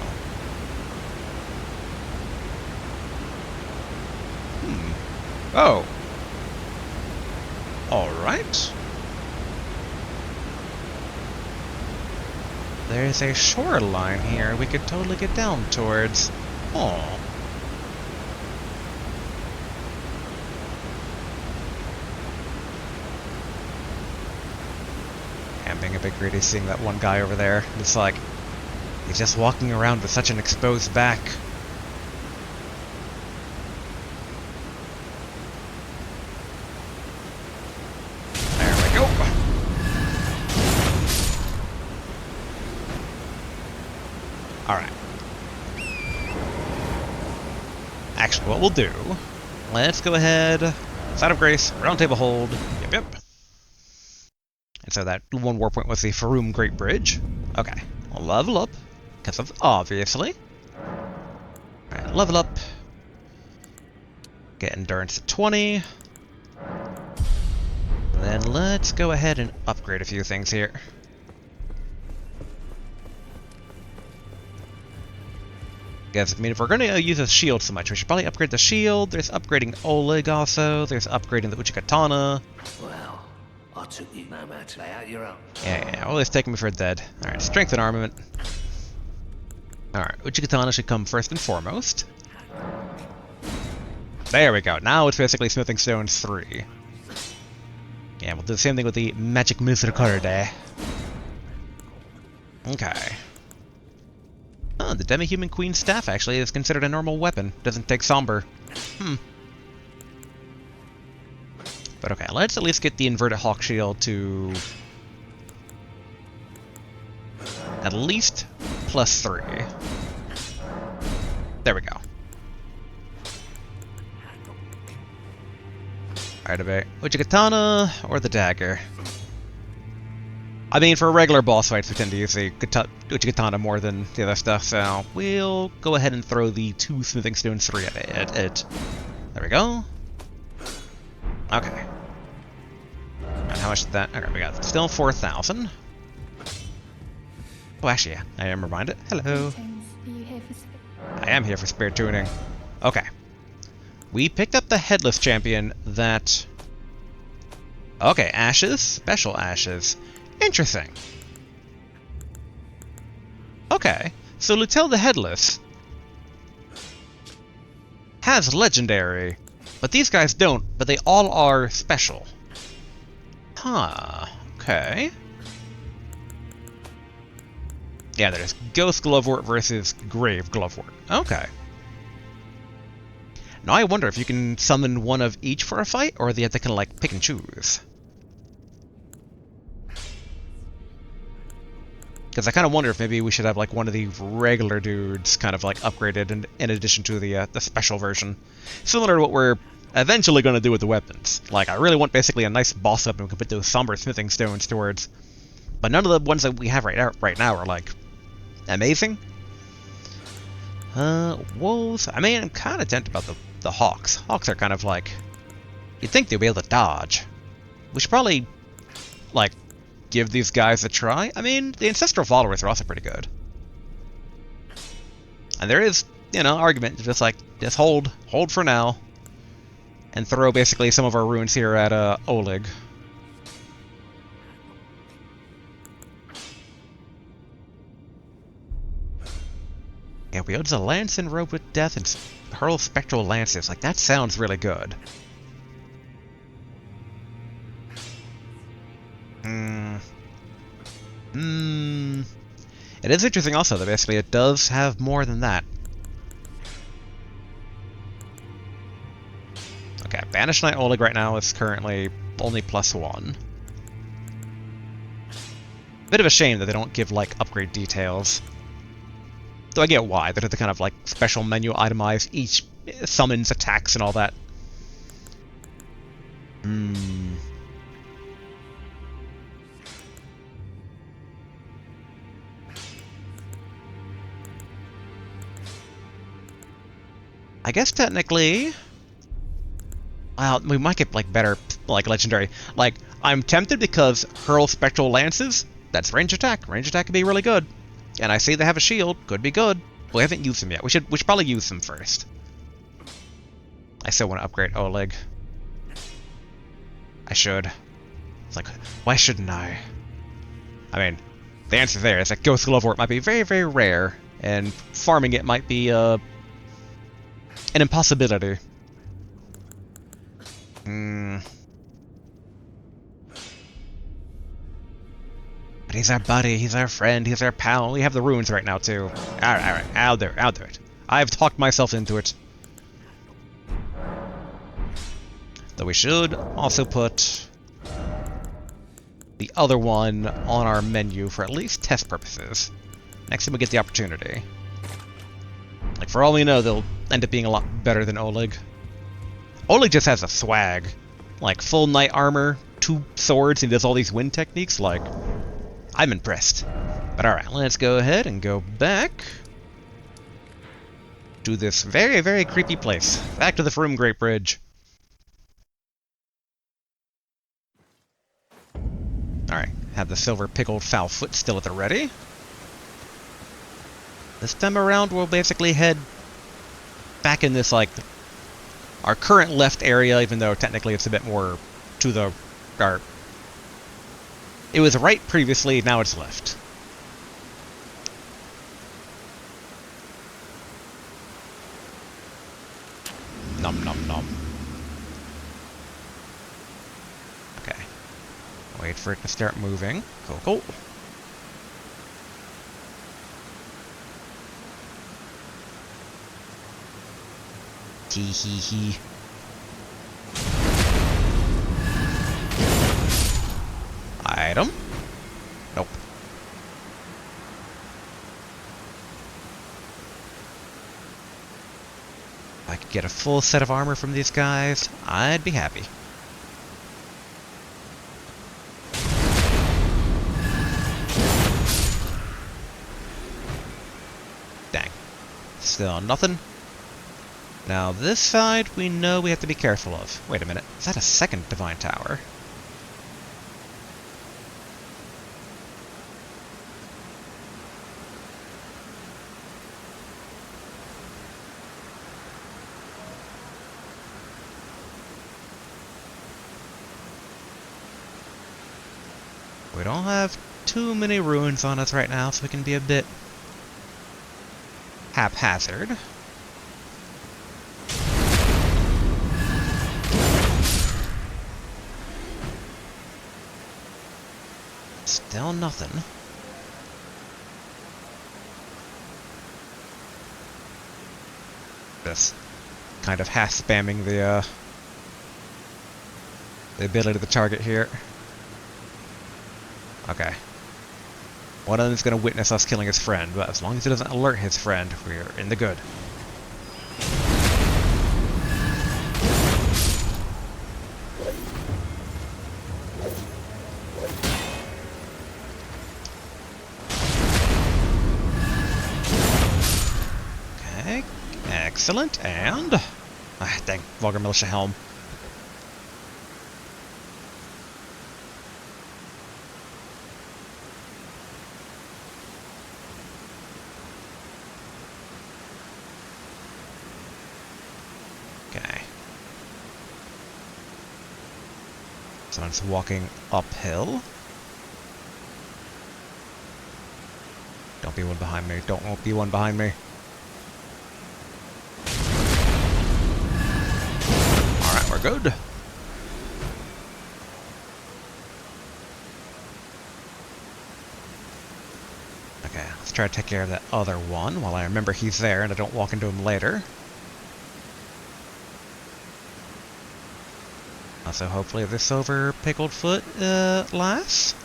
Oh. Alright. There's a shoreline here we could totally get down towards. Oh. I'm being a bit greedy seeing that one guy over there. It's like, he's just walking around with such an exposed back. There we go. Alright. Actually, what we'll do, let's go ahead, Side of Grace, Round Table Hold, yep. And so that one war point was the Farum Great Bridge. Okay, we'll level up, because of obviously. Alright, level up. Get Endurance to 20. And then let's go ahead and upgrade a few things here. Guess, I mean, if we're going to use a shield so much, we should probably upgrade the shield. There's upgrading Oleg also. There's upgrading the Uchigatana. Well, I took you no matter lay out your own. Yeah, Oleg's taking me for dead. Alright, strength and armament. Alright, Uchigatana should come first and foremost. There we go. Now it's basically Smithing Stones 3. Yeah, we'll do the same thing with the Magic Misericordia. Okay. Oh, the Demi-Human Queen's Staff actually is considered a normal weapon. Doesn't take Somber. But okay, let's at least get the Inverted Hawk Shield to... at least +3. There we go. Alright, obey. Uchigatana or the dagger? I mean, for regular boss fights, we tend to use the Uchigatana more than the other stuff, so we'll go ahead and throw the 2 Smithing Stones 3 at it. There we go. Okay. And how much did that? Okay, we got still 4,000. Oh, actually, yeah, I am reminded. Hello. I am here for spare tuning. Okay. We picked up the Headless Champion that... Okay, Ashes. Special Ashes. Interesting. Okay, so Lutel the Headless has Legendary, but these guys don't, but they all are special. Huh, okay. Yeah, there's Ghost Glovewort versus Grave Glovewort. Okay. Now I wonder if you can summon one of each for a fight, or do you have to kind of like pick and choose? Because I kind of wonder if maybe we should have like one of the regular dudes kind of like upgraded in addition to the special version. Similar to what we're eventually going to do with the weapons. Like, I really want basically a nice boss weapon we can put those somber smithing stones towards. But none of the ones that we have right now are like amazing. Wolves. I mean, I'm kind of tempted about the hawks. Hawks are kind of like... You'd think they'd be able to dodge. We should probably, like, give these guys a try. I mean, the Ancestral Followers are also pretty good. And there is, you know, argument to just, like, just hold for now. And throw basically some of our runes here at Oleg. Yeah, we use a lance and robe with death and hurl spectral lances. Like, that sounds really good. It is interesting also that basically it does have more than that. Okay, Banished Knight Oleg right now is currently only +1. Bit of a shame that they don't give, like, upgrade details. Though I get why. They have to kind of, like, special menu itemize each summons, attacks, and all that. I guess technically... Well, we might get, like, better, like, legendary. Like, I'm tempted because Hurl Spectral Lances, that's range attack. Range attack could be really good. And I see they have a shield, could be good. We haven't used them yet. We should probably use them first. I still want to upgrade Oleg. I should. It's like, why shouldn't I? I mean, the answer there is that Ghost Glovewort might be very, very rare, and farming it might be, an impossibility. But he's our buddy, he's our friend, he's our pal. We have the runes right now, too. Alright, I'll do it. I've talked myself into it. Though we should also put the other one on our menu for at least test purposes. Next time we get the opportunity. Like, for all we know, they'll end up being a lot better than Oleg. Oleg just has a swag. Like, full knight armor, 2 swords, and he does all these wind techniques. Like, I'm impressed. But alright, let's go ahead and go back to this very, very creepy place. Back to the Froom Great Bridge. Alright, have the silver pickled foul foot still at the ready. This time around, we'll basically head back in this, like, our current left area, even though technically it's a bit more to the... It was right previously, now it's left. Nom nom nom. Okay. Wait for it to start moving. Cool, cool. Tee hee hee. Item? Nope. If I could get a full set of armor from these guys, I'd be happy. Dang. Still nothing. Now this side we know we have to be careful of. Wait a minute, is that a second divine tower? We don't have too many ruins on us right now, so we can be a bit haphazard. Still nothing. Just kind of half spamming the ability to target here. Okay. One of them is going to witness us killing his friend, but as long as it doesn't alert his friend, we're in the good. Okay, excellent, and... Ah, dang, Vulgar Militia Helm. So I'm just walking uphill. Don't be one behind me. Don't be one behind me. Alright, we're good. Okay, let's try to take care of that other one while I remember he's there and I don't walk into him later. So hopefully this silver pickled foot lasts.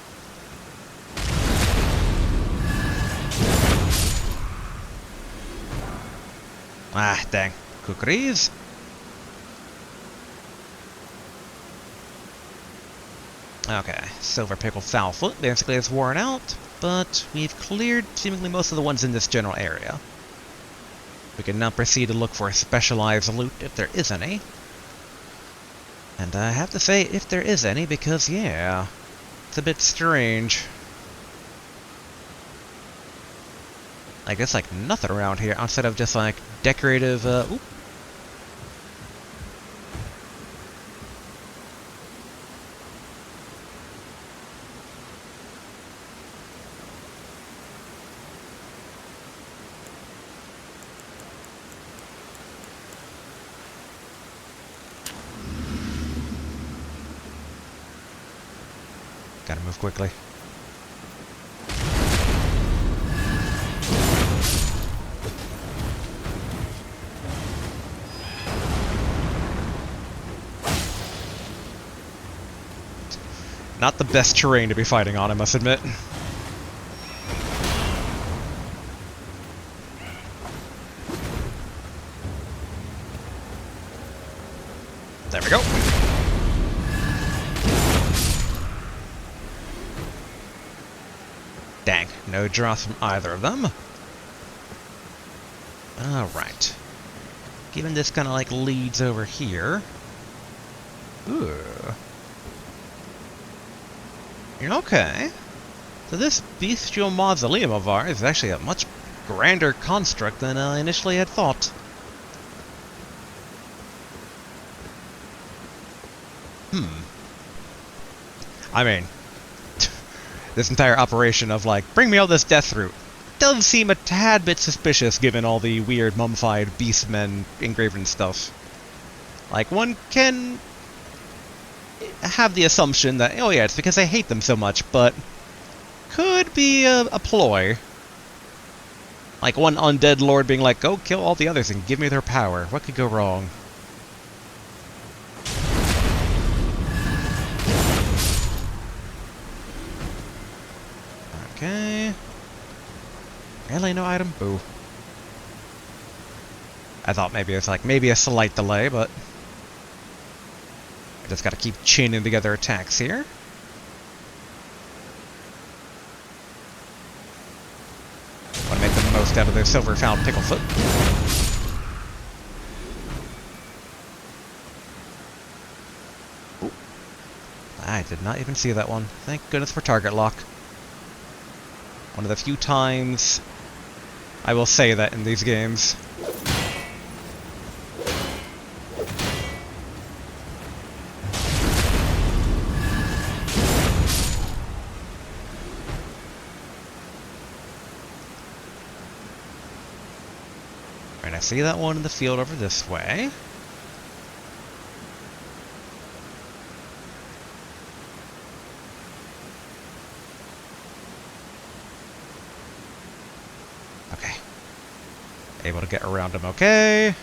Ah, dang. Cookies. Okay, silver pickled foul foot basically is worn out, but we've cleared seemingly most of the ones in this general area. We can now proceed to look for specialized loot if there is any. And I have to say, if there is any, because, yeah, it's a bit strange. Like, there's, like, nothing around here outside of just, like, decorative, oop. Gotta move quickly. Not the best terrain to be fighting on, I must admit. There we go. Dang, no draws from either of them. Alright. Given this kind of like leads over here. Ooh. Okay. So this bestial mausoleum of ours is actually a much grander construct than I initially had thought. I mean, this entire operation of like, bring me all this death root, does seem a tad bit suspicious given all the weird mummified beastmen engraved stuff. Like, one can have the assumption that, oh yeah, it's because I hate them so much, but could be a ploy. Like one undead lord being like, go kill all the others and give me their power. What could go wrong? Okay. Really, no item? Boo. I thought maybe it's like, maybe a slight delay, but I just gotta keep chaining together attacks here. Want to make the most out of their silver-found Picklefoot. Ooh. I did not even see that one. Thank goodness for target lock. One of the few times I will say that in these games. Alright, I see that one in the field over this way. Able to get around him okay.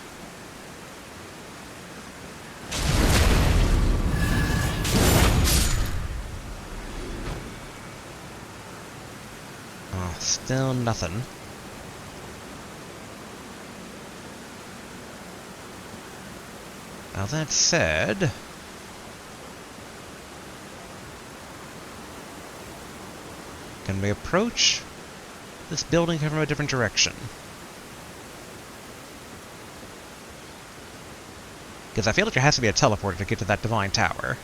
Oh, still nothing. Now that said, can we approach this building from a different direction? Because I feel like there has to be a teleporter to get to that divine tower.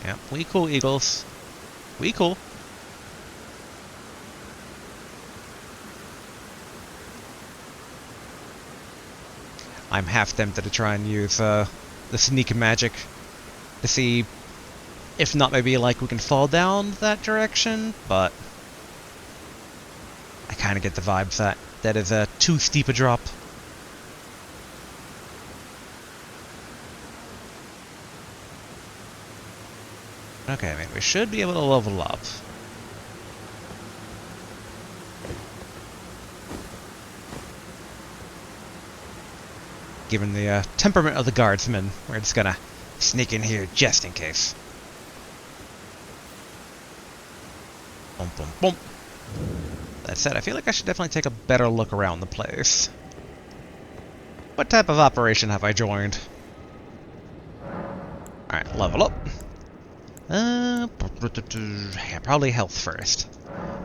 Yeah, we cool, Eagles. We cool. I'm half tempted to try and use the sneak magic to see if not maybe like we can fall down that direction, but I kind of get the vibes that is too steep a drop. Okay, I mean, we should be able to level up. Given the temperament of the guardsmen, we're just gonna sneak in here just in case. Boom, boom, boom. That said, I feel like I should definitely take a better look around the place. What type of operation have I joined? Alright, level up. Yeah, probably health first.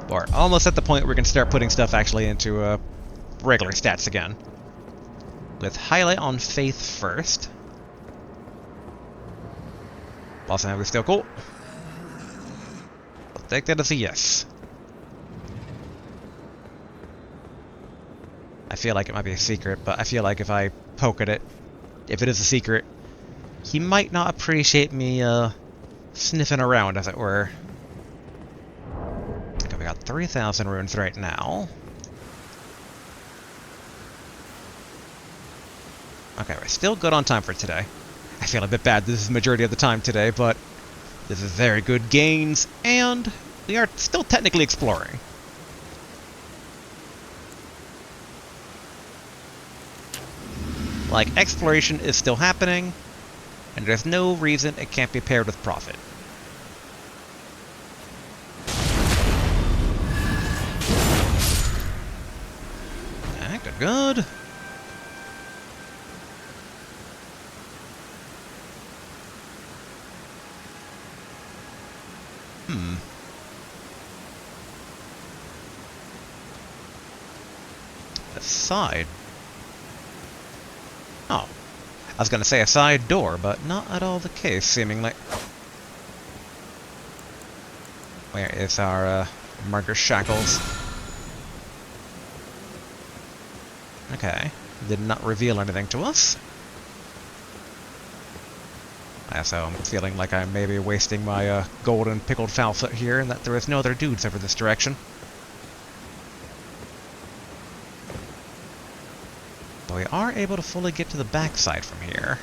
Or almost at the point where we can start putting stuff actually into regular stats again. With highlight on faith first. Lost and still cool. I'll take that as a yes. I feel like it might be a secret, but I feel like if I poke at it, if it is a secret, he might not appreciate me sniffing around, as it were. Okay, we got 3,000 runes right now. Okay, we're still good on time for today. I feel a bit bad this is the majority of the time today, but this is very good gains, and we are still technically exploring. Like, exploration is still happening, and there's no reason it can't be paired with profit. Good, good. A side. Oh. I was gonna say a side door, but not at all the case, seemingly. Where is our, Margaret Shackles? Okay. Did not reveal anything to us. So I'm feeling like I may be wasting my, golden pickled fowl foot here, and that there is no other dudes over this direction. But we are able to fully get to the backside from here.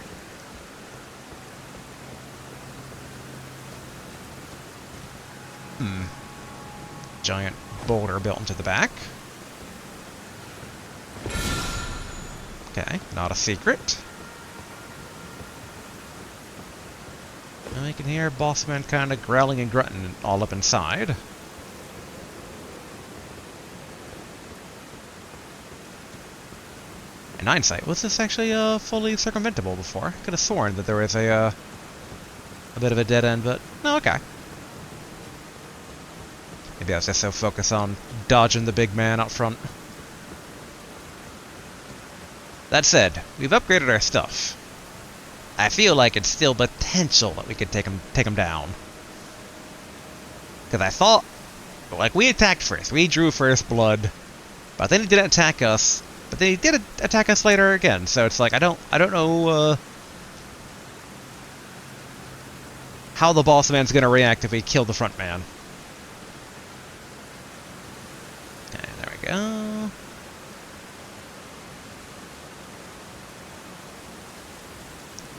Giant boulder built into the back. Okay, not a secret. And we can hear Bossman kind of growling and grunting all up inside. In hindsight, was this actually fully circumventable before? Could have sworn that there was a bit of a dead end, but no, okay. Maybe I was just so focused on dodging the big man out front. That said, we've upgraded our stuff. I feel like it's still potential that we could take him down. Because I thought, like, we attacked first. We drew first blood. But then he didn't attack us. But then he did attack us later again. So it's like, I don't know how the boss man's gonna react if we kill the front man. Okay, there we go.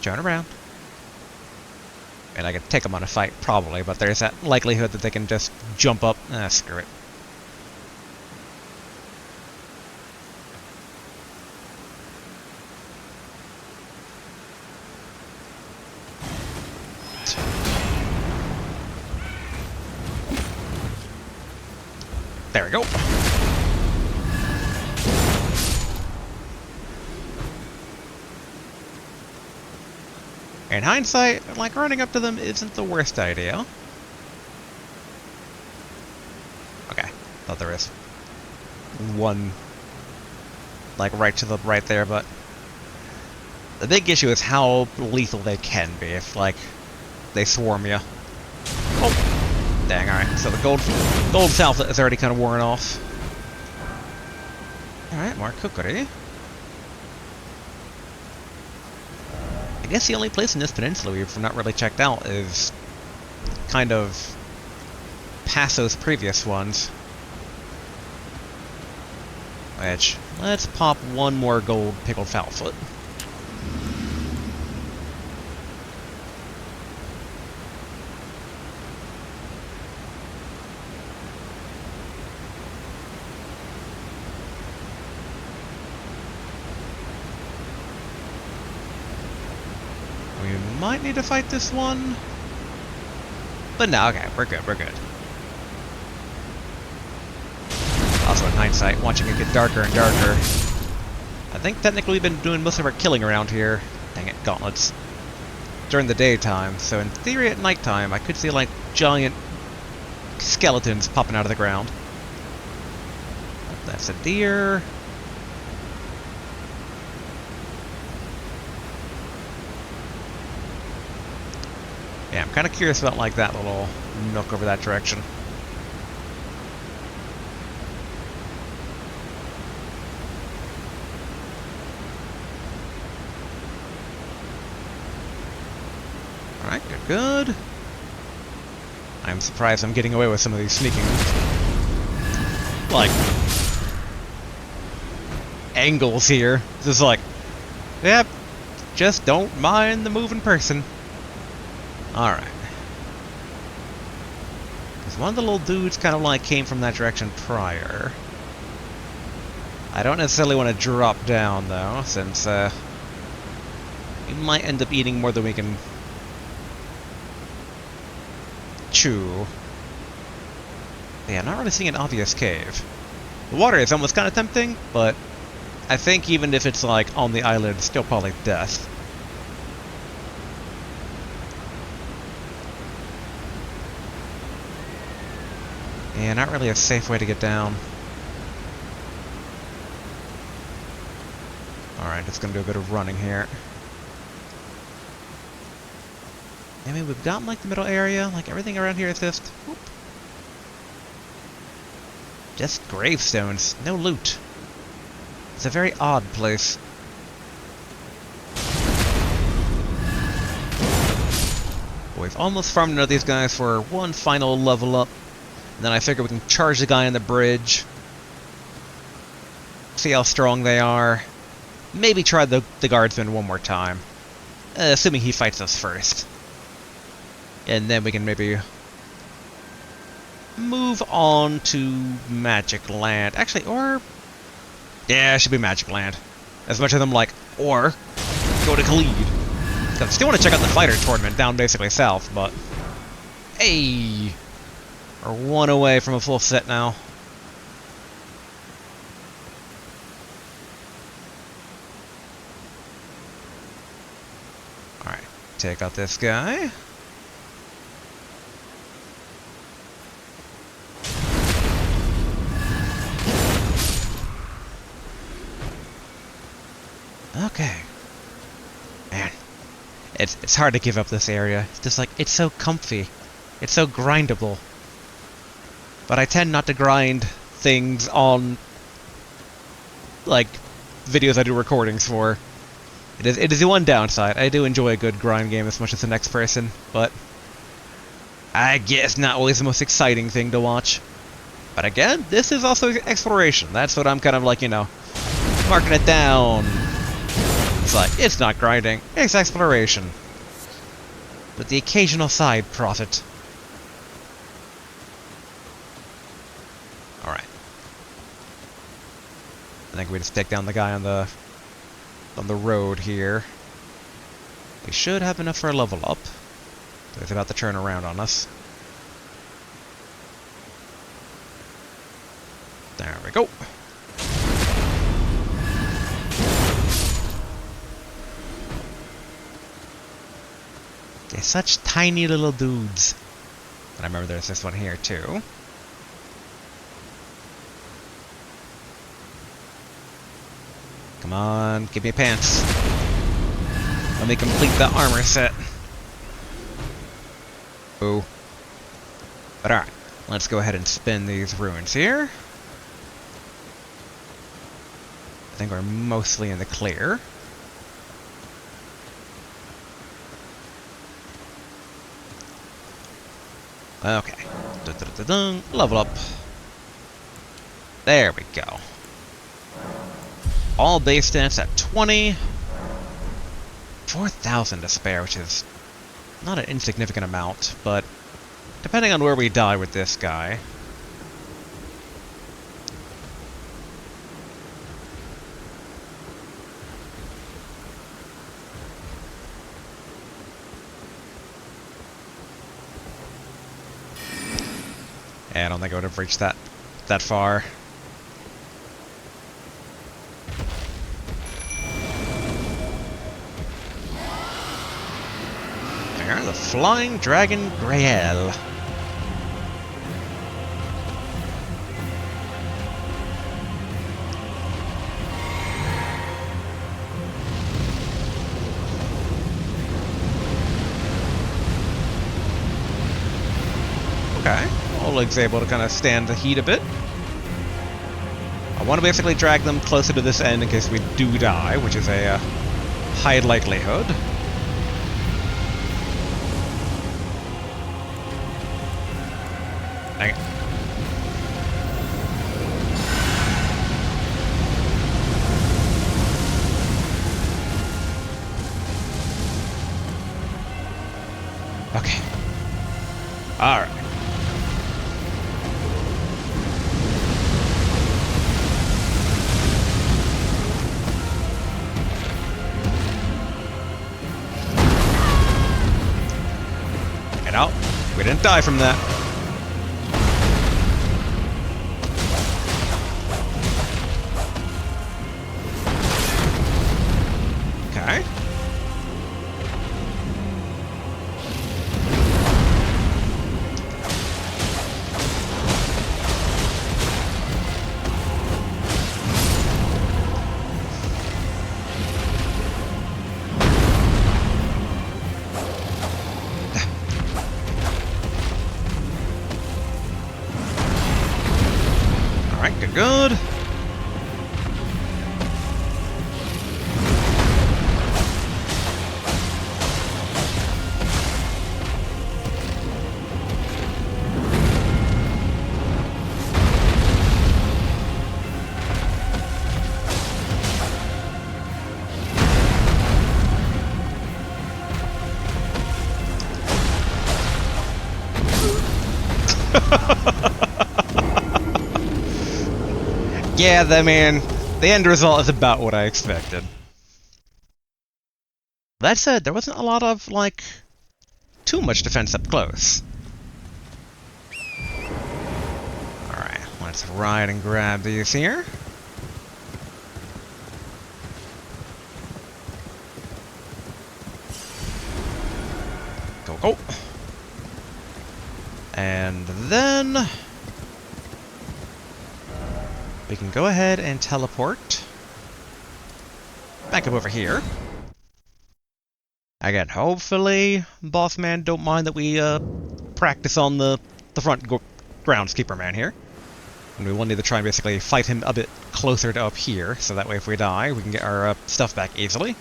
Turn around. And I could take them on a fight, probably, but there's that likelihood that they can just jump up. Ah, screw it. There we go. In hindsight, like, running up to them isn't the worst idea. Okay, thought there is one, like, right to the right there, but the big issue is how lethal they can be if, like, they swarm you. Oh, dang! All right, so the gold salve is already kind of worn off. All right, more cookery. I guess the only place in this peninsula we've not really checked out is kind of past those previous ones. Which, let's pop one more gold pickled fowl foot. Might need to fight this one. But no, okay, we're good, we're good. Also, in hindsight, watching it get darker and darker. I think technically we've been doing most of our killing around here. Dang it, gauntlets. During the daytime, so in theory at nighttime I could see like giant skeletons popping out of the ground. That's a deer. Yeah, I'm kind of curious about, like, that little nook over that direction. Alright, good, good. I'm surprised I'm getting away with some of these sneaking, like, angles here. This is like, yep, just don't mind the moving person. Alright. Because one of the little dudes kind of like came from that direction prior. I don't necessarily want to drop down though, since we might end up eating more than we can chew. Yeah, I'm not really seeing an obvious cave. The water is almost kind of tempting, but I think even if it's like on the island, it's still probably death. Yeah, not really a safe way to get down. Alright, just gonna do a bit of running here. I mean, we've got like the middle area, like everything around here is just... whoop. Just gravestones, no loot. It's a very odd place. We've almost farmed into these guys for one final level up. And then I figure we can charge the guy on the bridge. See how strong they are. Maybe try the guardsman one more time. Assuming he fights us first. And then we can maybe move on to Magic Land. Actually, or... yeah, it should be Magic Land. As much as I'm like, or go to Khalid. Because I still want to check out the fighter tournament down basically south, but... hey! We're one away from a full set now. Alright, take out this guy. Okay. Man. It's hard to give up this area. It's just like, it's so comfy. It's so grindable. But I tend not to grind things on, like, videos I do recordings for. It is the one downside. I do enjoy a good grind game as much as the next person, but I guess not always the most exciting thing to watch. But again, this is also exploration. That's what I'm kind of like, you know, marking it down. It's like, it's not grinding, it's exploration. With the occasional side profit. Alright. I think we just take down the guy on the road here. We should have enough for a level up. He's about to turn around on us. There we go. They're such tiny little dudes. And I remember there's this one here too. Come on, give me pants. Let me complete the armor set. Ooh. But alright, let's go ahead and spin these ruins here. I think we're mostly in the clear. Okay. Dun-dun-dun-dun. Level up. There we go. All base stats at 20. 4,000 to spare, which is not an insignificant amount, but depending on where we die with this guy. I don't think I would have reached that far. There, the Flying Dragon Grael. Okay. Oleg's able to kind of stand the heat a bit. I want to basically drag them closer to this end in case we do die, which is a high likelihood. Dang it. Okay. Alright. Get out. We didn't die from that. Alright, good, good. Yeah, the end result is about what I expected. That said, there wasn't a lot of, like, too much defense up close. Alright, let's ride and grab these here. Go, go. And then we can go ahead and teleport back up over here. Again, hopefully Boss Man don't mind that we practice on the front groundskeeper man here. And we will need to try and basically fight him a bit closer to up here, so that way if we die, we can get our stuff back easily.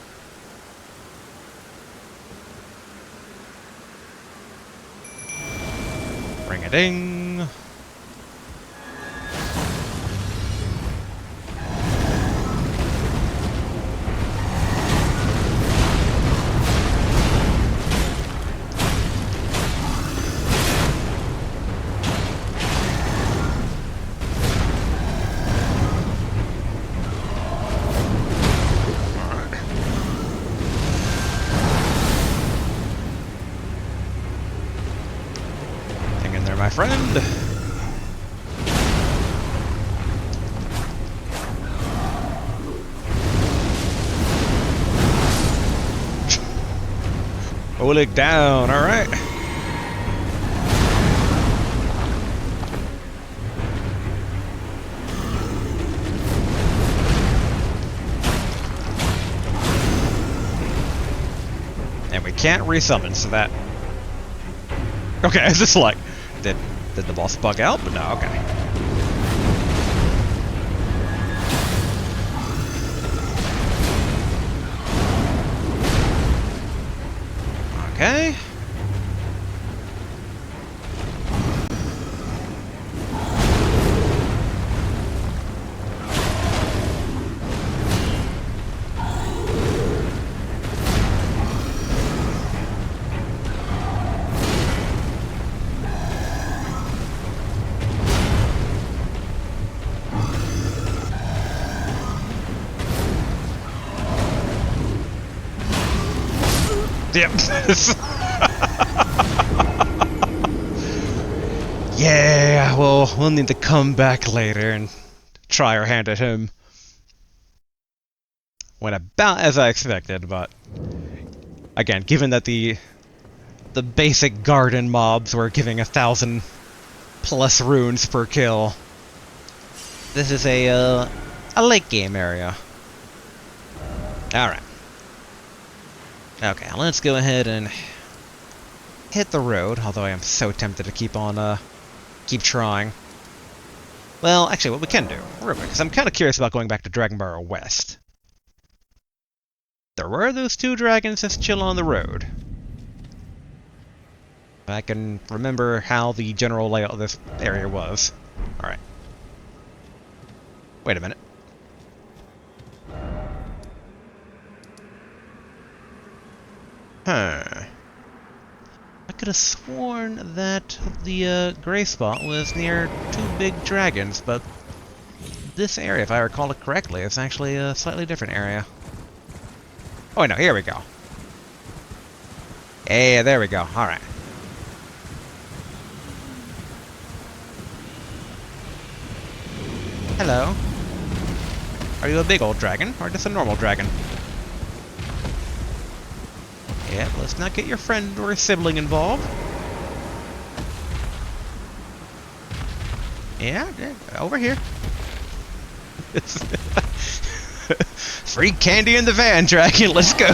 Ring-a-ding! My friend. Oleg down, alright. And we can't resummon, so that... Okay, it's just like... Did the boss bug out? But no, okay. Okay. Yep. Yeah, well, we'll need to come back later and try our hand at him. Went about as I expected, but again, given that the basic garden mobs were giving 1,000+ runes per kill, this is a late game area. Alright. Okay, let's go ahead and hit the road, although I am so tempted to keep trying. Well, actually, what we can do, real quick, because I'm kind of curious about going back to Dragonbarrow West. There were those 2 dragons just chill on the road. I can remember how the general layout of this area was. Alright. Wait a minute. Huh. I could have sworn that the gray spot was near 2 big dragons, but this area, if I recall it correctly, is actually a slightly different area. Oh no, here we go. Hey, there we go. Alright. Hello. Are you a big old dragon, or just a normal dragon? Yeah, let's not get your friend or sibling involved. Yeah, over here. Free candy in the van, dragon. Let's go.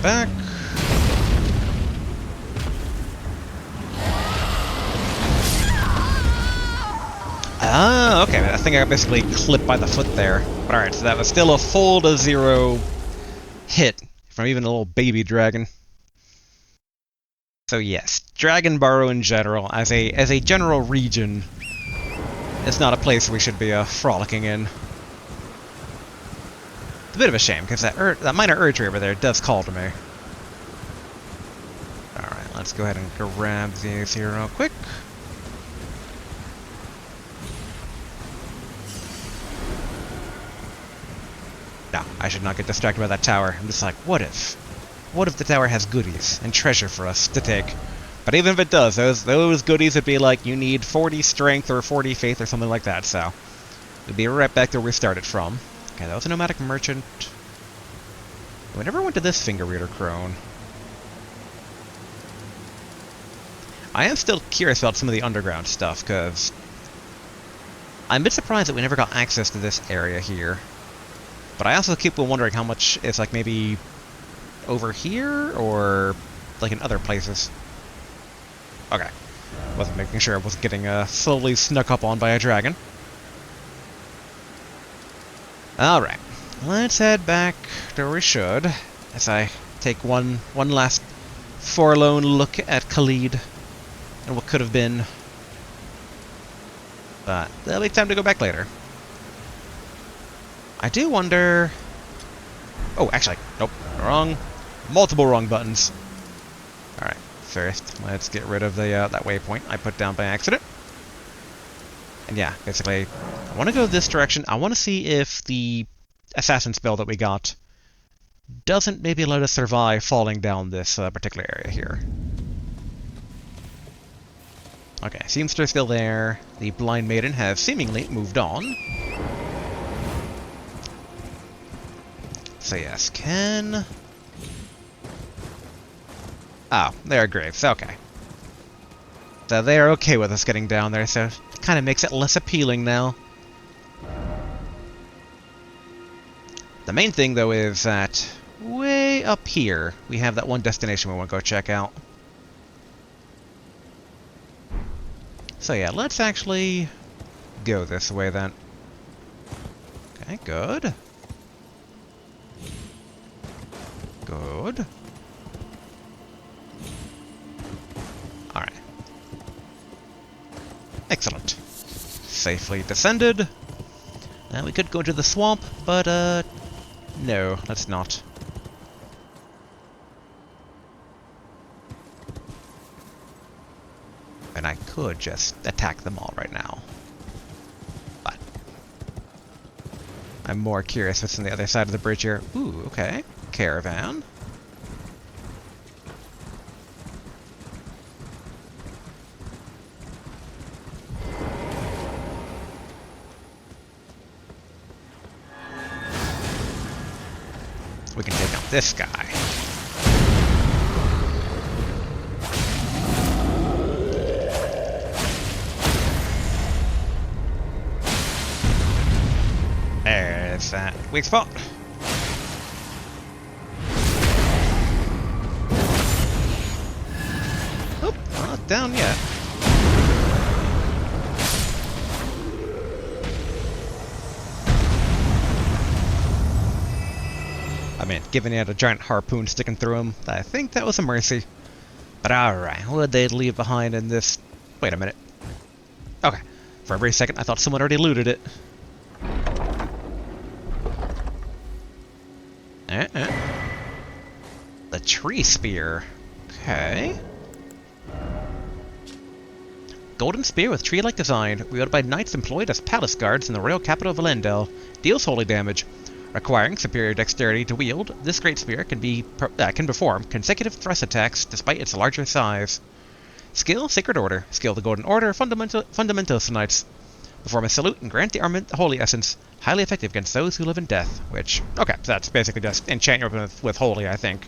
back. Ah, okay. I think I got basically clipped by the foot there. But alright, so that was still a full to 0 hit from even a little baby dragon. So yes, Dragonbarrow in general, as a general region, is not a place we should be frolicking in. It's a bit of a shame, because that minor Erdtree over there does call to me. Alright, let's go ahead and grab these here real quick. No, I should not get distracted by that tower. I'm just like, what if? What if the tower has goodies and treasure for us to take? But even if it does, those goodies would be like, you need 40 strength or 40 faith or something like that, so we'd be right back to where we started from. Okay, that was a nomadic merchant. We never went to this finger reader crone. I am still curious about some of the underground stuff, because I'm a bit surprised that we never got access to this area here. But I also keep wondering how much is, like, maybe over here, or, like, in other places. Okay. Wasn't making sure I wasn't getting slowly snuck up on by a dragon. Alright. Let's head back to where we should, as I take one last forlorn look at Khalid and what could have been. But there'll be time to go back later. I do wonder... Oh, actually, nope, wrong. Multiple wrong buttons. Alright, first, let's get rid of the that waypoint I put down by accident. And yeah, basically, I want to go this direction. I want to see if the assassin spell that we got doesn't maybe let us survive falling down this particular area here. Okay, Seamster's still there. The Blind Maiden has seemingly moved on. So yes, can... Oh, they're graves, okay. So they're okay with us getting down there, so it kind of makes it less appealing now. The main thing, though, is that way up here, we have that one destination we want to go check out. So yeah, let's actually go this way then. Okay, good. Good. Alright. Excellent. Safely descended. We could go to the swamp, but, no, let's not. And I could just attack them all right now. But I'm more curious what's on the other side of the bridge here. Ooh, okay. Caravan. We can take out this guy. There's that weak spot. Oh, not down yet. I mean, given he had a giant harpoon sticking through him, I think that was a mercy. But alright, what did they leave behind in this... Wait a minute. Okay. For a brief second, I thought someone already looted it. The tree spear. Okay. Golden spear with tree-like design, wielded by knights employed as palace guards in the royal capital of Elendel, deals holy damage. Requiring superior dexterity to wield, this great spear can perform consecutive thrust attacks despite its larger size. Skill, Sacred Order. Skill, the Golden Order, Fundamentalist Knights. Perform a salute and grant the armament the Holy Essence. Highly effective against those who live in death. Which, okay, so that's basically just enchant your weapon with Holy, I think.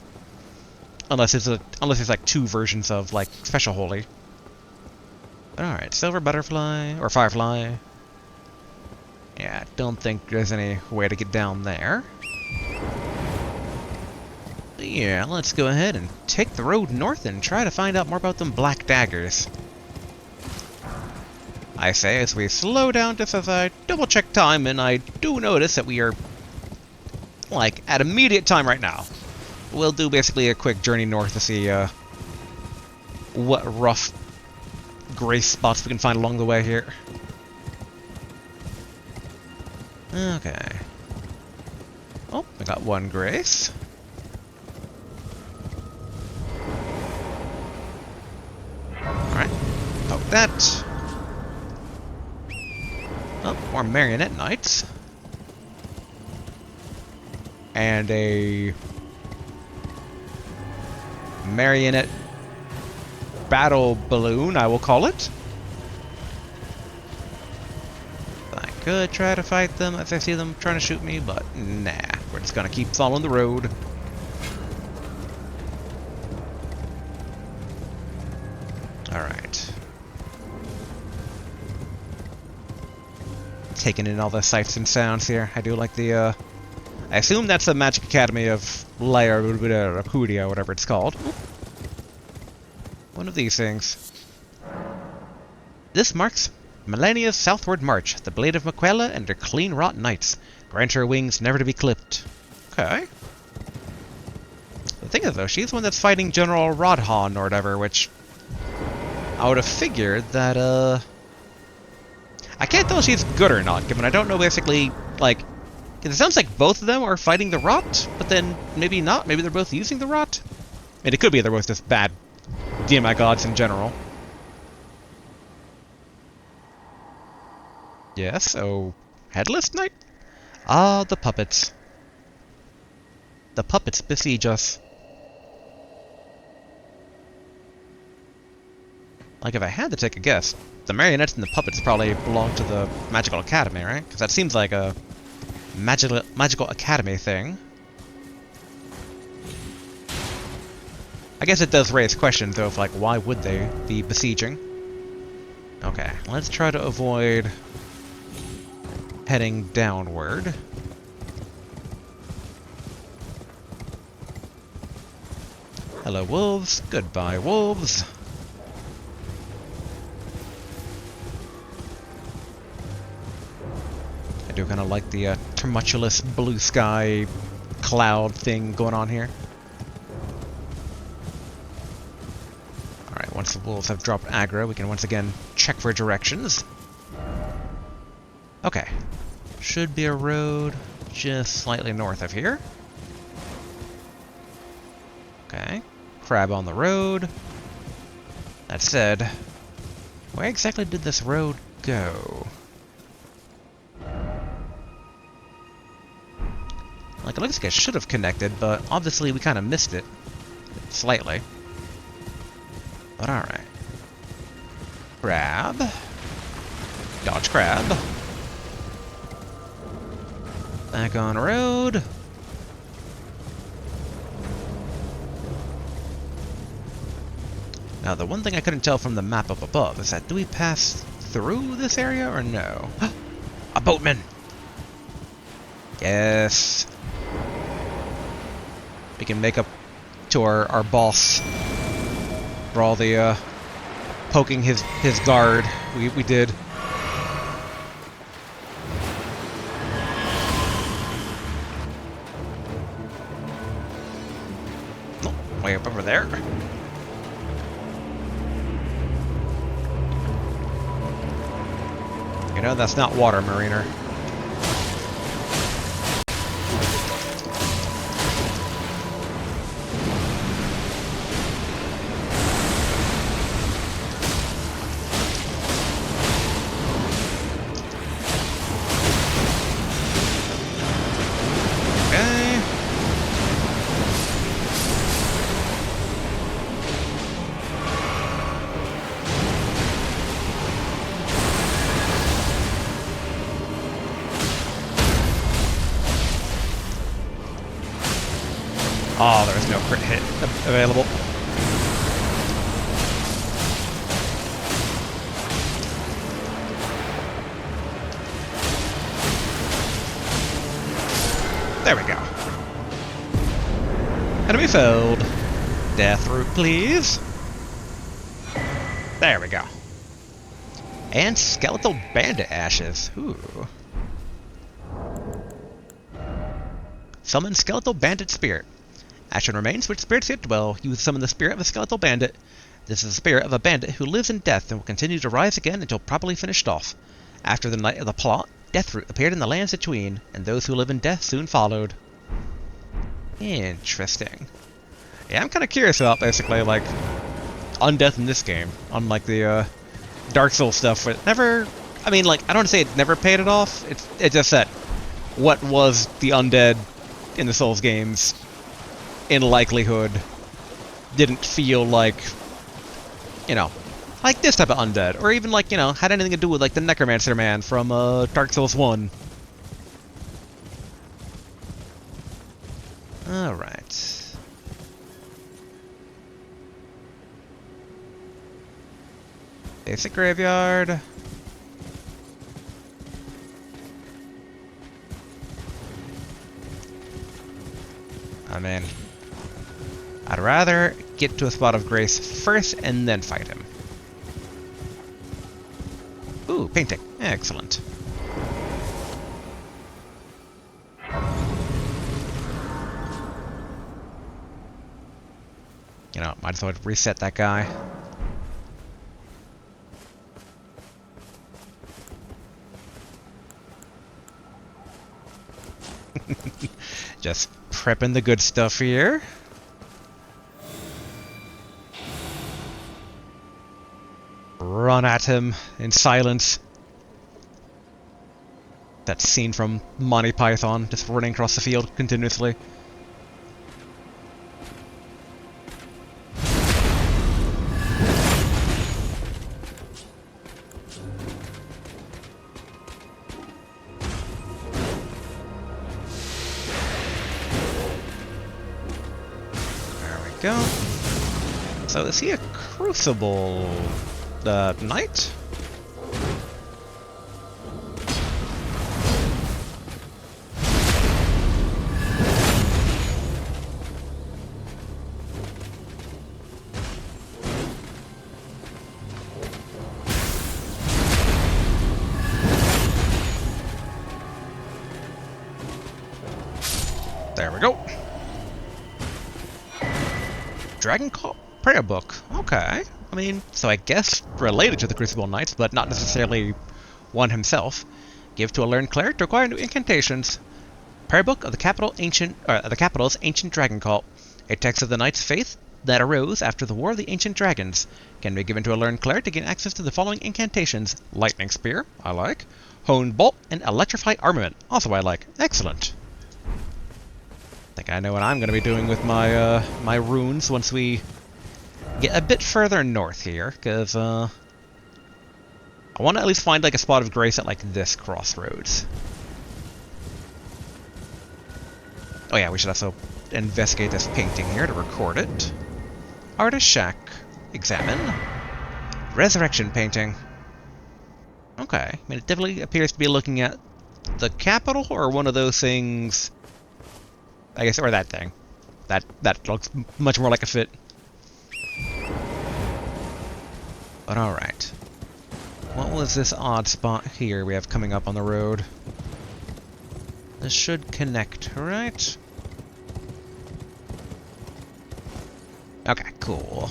Unless it's like two versions of like special Holy. Alright, Silver Butterfly or Firefly. Yeah, don't think there's any way to get down there. Yeah, let's go ahead and take the road north and try to find out more about them black daggers. I say as we slow down just as I double check time, and I do notice that we are, like, at immediate time right now. We'll do basically a quick journey north to see what rough gray spots we can find along the way here. Okay. Oh, we got one grace. Alright. Poke that. Oh, more marionette knights. And a marionette battle balloon, I will call it. I could try to fight them as I see them trying to shoot me, but nah. We're just gonna keep following the road. Alright. Taking in all the sights and sounds here. I do like the, I assume that's the Magic Academy of Lair Rakudia, whatever it's called. One of these things. This marks Millennia's southward march, the Blade of Maquella and her clean-wrought knights. Grant her wings never to be clipped. Okay. The thing is, though, she's the one that's fighting General Rodhan or whatever, which I would have figured that, I can't tell if she's good or not, given I don't know basically, like, it sounds like both of them are fighting the rot, but then maybe not. Maybe they're both using the rot. And it could be they're both just bad demigods in general. Yes, so Headless Knight? Ah, the puppets. The puppets besiege us. Like, if I had to take a guess, the marionettes and the puppets probably belong to the Magical Academy, right? Because that seems like a Magical Academy thing. I guess it does raise questions, though, of, like, why would they be besieging? Okay, let's try to avoid heading downward. Hello, wolves. Goodbye, wolves. I do kind of like the tumultuous blue sky cloud thing going on here. Alright, once the wolves have dropped aggro, we can once again check for directions. Okay. Should be a road just slightly north of here. Okay. Crab on the road. That said, where exactly did this road go? Like, it looks like it should have connected, but obviously we kind of missed it. Slightly. But alright. Crab. Dodge crab. Back on road. Now, the one thing I couldn't tell from the map up above is that do we pass through this area or no? A boatman! Yes. We can make up to our boss for all the poking his guard we did. Oh, way up over there. You know, that's not water, Mariner. Okay. Oh, there's no crit hit available. There we go. Enemy felled. Death root, please. There we go. And skeletal bandit ashes. Ooh. Summon skeletal bandit spirit. Action remains which spirits yet dwell. You summon the spirit of a skeletal bandit. This is the spirit of a bandit who lives in death and will continue to rise again until properly finished off. After the night of the plot, Deathroot appeared in the lands between, and those who live in death soon followed. Interesting. Yeah, I'm kind of curious about basically like undeath in this game, unlike the Dark Souls stuff. It never, I mean, like I don't want to say it never paid it off. It just that what was the undead in the Souls games, in likelihood, didn't feel like, you know, like this type of undead, or even like, you know, had anything to do with like the Necromancer man from Dark Souls 1. Alright. Basic graveyard. I mean, I'd rather get to a spot of grace first and then fight him. Ooh, painting. Excellent. You know, might as well reset that guy. Just prepping the good stuff here. Run at him in silence. That scene from Monty Python, just running across the field continuously. There we go. So is he a Crucible Knight? There we go. Dragonbarrow prayer book. Okay. I mean, so I guess related to the Crucible Knights, but not necessarily one himself. Give to a learned cleric to acquire new incantations. Prayer book of the capital's ancient dragon cult. A text of the knight's faith that arose after the War of the Ancient Dragons. Can be given to a learned cleric to gain access to the following incantations: Lightning Spear, I like. Honed Bolt, and Electrify Armament, also I like. Excellent. I think I know what I'm going to be doing with my my runes once we get a bit further north here, because I want to at least find like a spot of grace at like this crossroads. Oh yeah, we should also investigate this painting here to record it. Artist Shack. Examine. Resurrection painting. Okay, I mean it definitely appears to be looking at the capital or one of those things. I guess, or that thing. That looks much more like a fit. But alright. What was this odd spot here we have coming up on the road? This should connect, right? Okay, cool.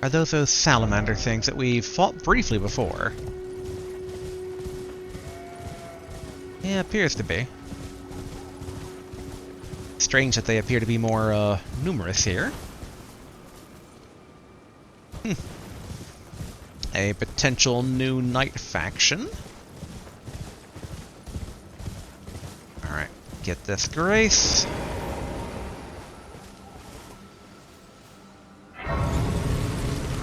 Are those salamander things that we fought briefly before? Yeah, appears to be. Strange that they appear to be more, numerous here. A potential new knight faction. Alright, get this grace.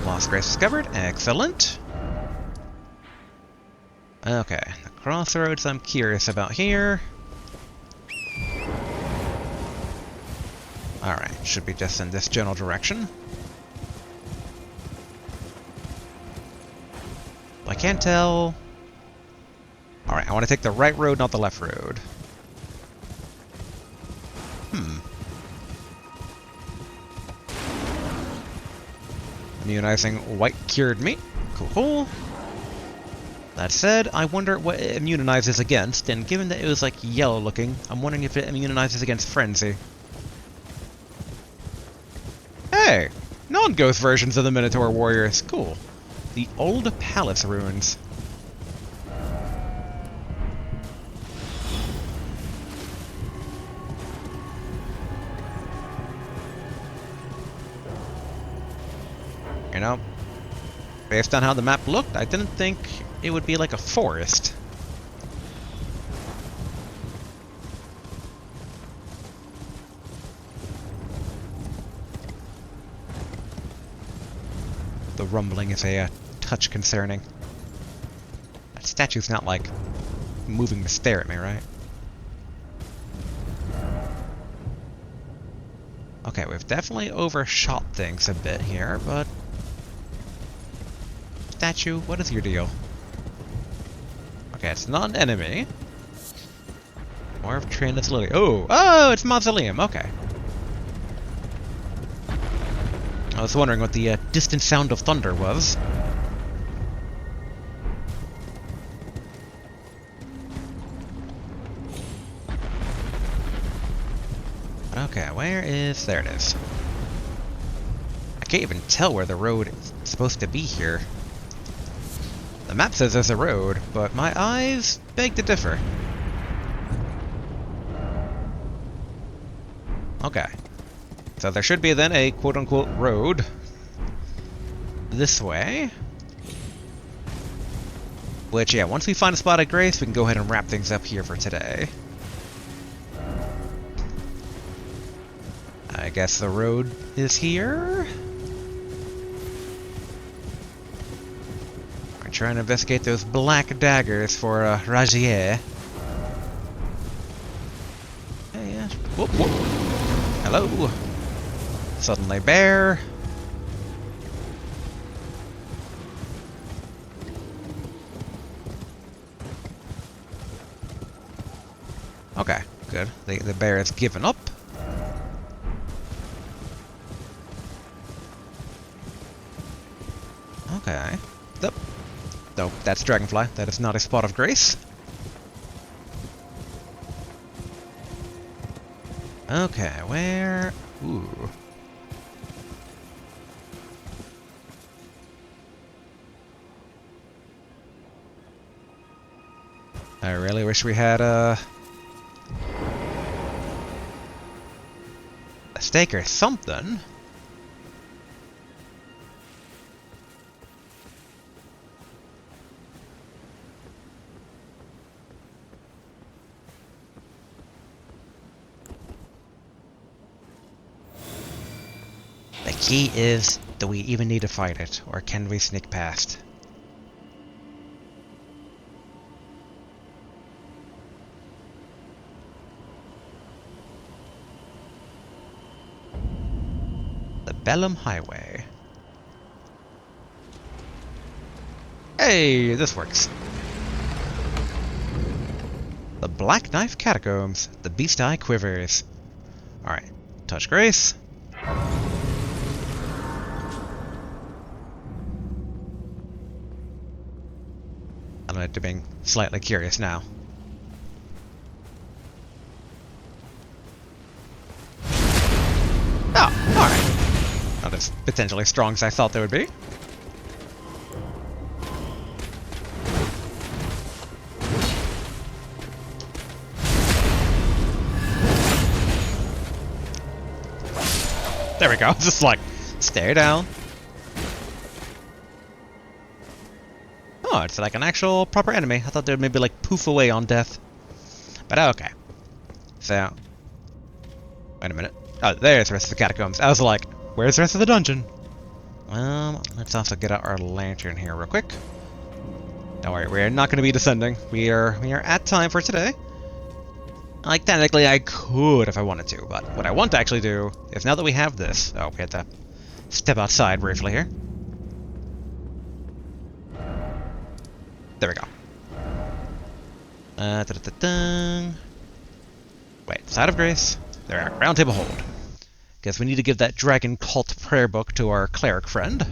Lost grace discovered. Excellent. Okay, the crossroads I'm curious about here. Alright, should be just in this general direction. I can't tell. Alright, I want to take the right road, not the left road. Immunizing white cured meat. Cool. That said, I wonder what it immunizes against, and given that it was like yellow looking, I'm wondering if it immunizes against frenzy. Hey! Non-ghost versions of the Minotaur warriors. Cool. The Old Palace ruins. You know, based on how the map looked, I didn't think it would be like a forest. The rumbling is a touch concerning. That statue's not like moving to stare at me, right? Okay, we've definitely overshot things a bit here, but... Statue, what is your deal? Okay, it's not an enemy. More of Trina's Lily. Oh, it's Mausoleum, okay. I was wondering what the distant sound of thunder was. Okay, where is... There it is. I can't even tell where the road is supposed to be here. The map says there's a road, but my eyes beg to differ. Okay. So there should be then a quote-unquote road this way. Which, yeah, once we find a spot of grace, we can go ahead and wrap things up here for today. I guess the road is here? We're trying to investigate those black daggers for Razier. Hey, yeah. Whoop, whoop. Hello. Suddenly bear. Okay, good. The bear has given up. Okay. Nope, that's Dragonfly. That is not a spot of grace. Okay, where... Ooh. I really wish we had a stake or something. The key is, do we even need to fight it, or can we sneak past? The Bellum Highway. Hey, this works. The Black Knife Catacombs. The Beast Eye Quivers. Alright, touch grace. I'm into being slightly curious now. Oh, alright. Not as potentially strong as I thought they would be. There we go. Just like, stare down. Oh, it's like an actual proper enemy. I thought they'd maybe like poof away on death. But okay. So, wait a minute. Oh, there's the rest of the catacombs. I was like, where's the rest of the dungeon? Well, let's also get out our lantern here real quick. Don't worry, we're not going to be descending. We are at time for today. Like, technically I could if I wanted to, but what I want to actually do is now that we have this... Oh, we had to step outside briefly here. There we go. Da-da-da-dun. Wait, Side of Grace. There, Round Table Hold. Guess we need to give that Dragon Cult prayer book to our cleric friend.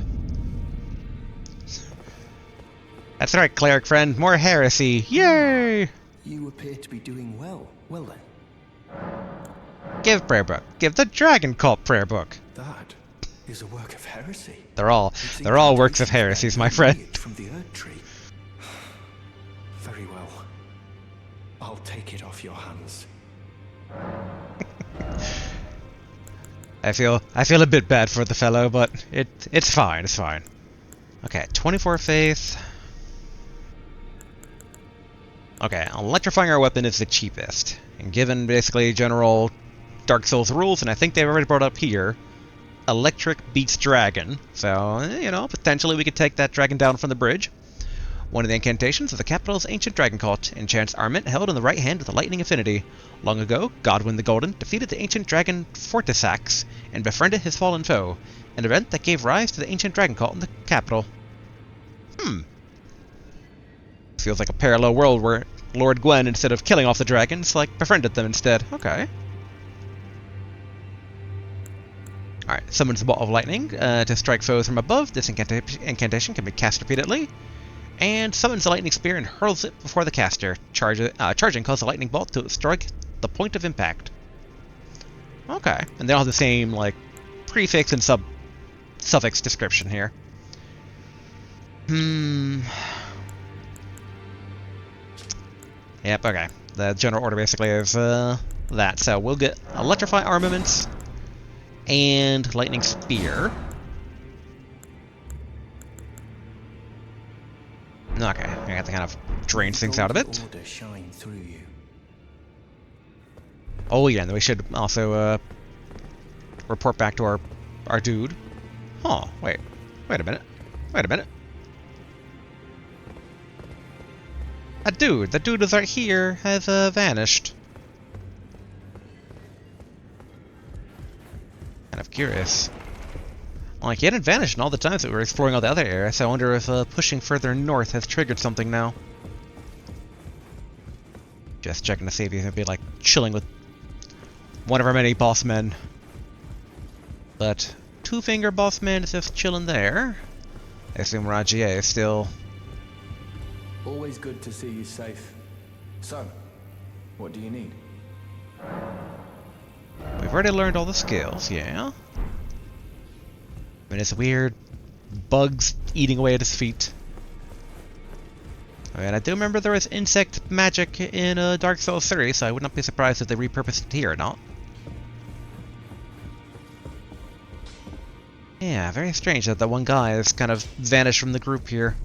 That's right, cleric friend. More heresy. Yay! You appear to be doing well. Well then, Give prayer book. Give the Dragon Cult prayer book. that is a work of heresy. They're all works of heresies, my friend. From the Erd Tree. Very well. I'll take it off your hands. I feel a bit bad for the fellow, but it's fine. It's fine. Okay, 24 faith. Okay, electrifying our weapon is the cheapest, and given basically general Dark Souls rules, and I think they've already brought up here, electric beats dragon. So you know, potentially we could take that dragon down from the bridge. One of the incantations of the capital's ancient dragon cult enchants armament held in the right hand with a lightning affinity. Long ago, Godwyn the Golden defeated the ancient dragon Fortisax and befriended his fallen foe, an event that gave rise to the ancient dragon cult in the capital. Feels like a parallel world where Lord Gwen, instead of killing off the dragons, like, befriended them instead. Okay. Alright, summons the ball of lightning to strike foes from above. This incantation can be cast repeatedly. And summons the lightning spear and hurls it before the caster. Charging causes the lightning bolt to strike the point of impact. Okay. And they all have the same, like, prefix and suffix description here. Yep, okay. The general order basically is that. So we'll get Electrify Armaments and Lightning Spear. Okay, I have to kind of drain things out of it. Order shine through you. Oh yeah, and we should also report back to our dude. Huh, wait a minute. That dude is right here, has vanished. Kind of curious. Like, he hadn't vanished in all the times that we were exploring all the other areas, so I wonder if pushing further north has triggered something now. Just checking to see if he's gonna be, like, chilling with one of our many boss men. But Two-Finger Boss Man is just chilling there. I assume Rajier is still... Always good to see you safe. So, what do you need? We've already learned all the skills, yeah. I mean, it's weird bugs eating away at his feet. And I do remember there was insect magic in Dark Souls 3, so I would not be surprised if they repurposed it here or not. Yeah, very strange that one guy has kind of vanished from the group here.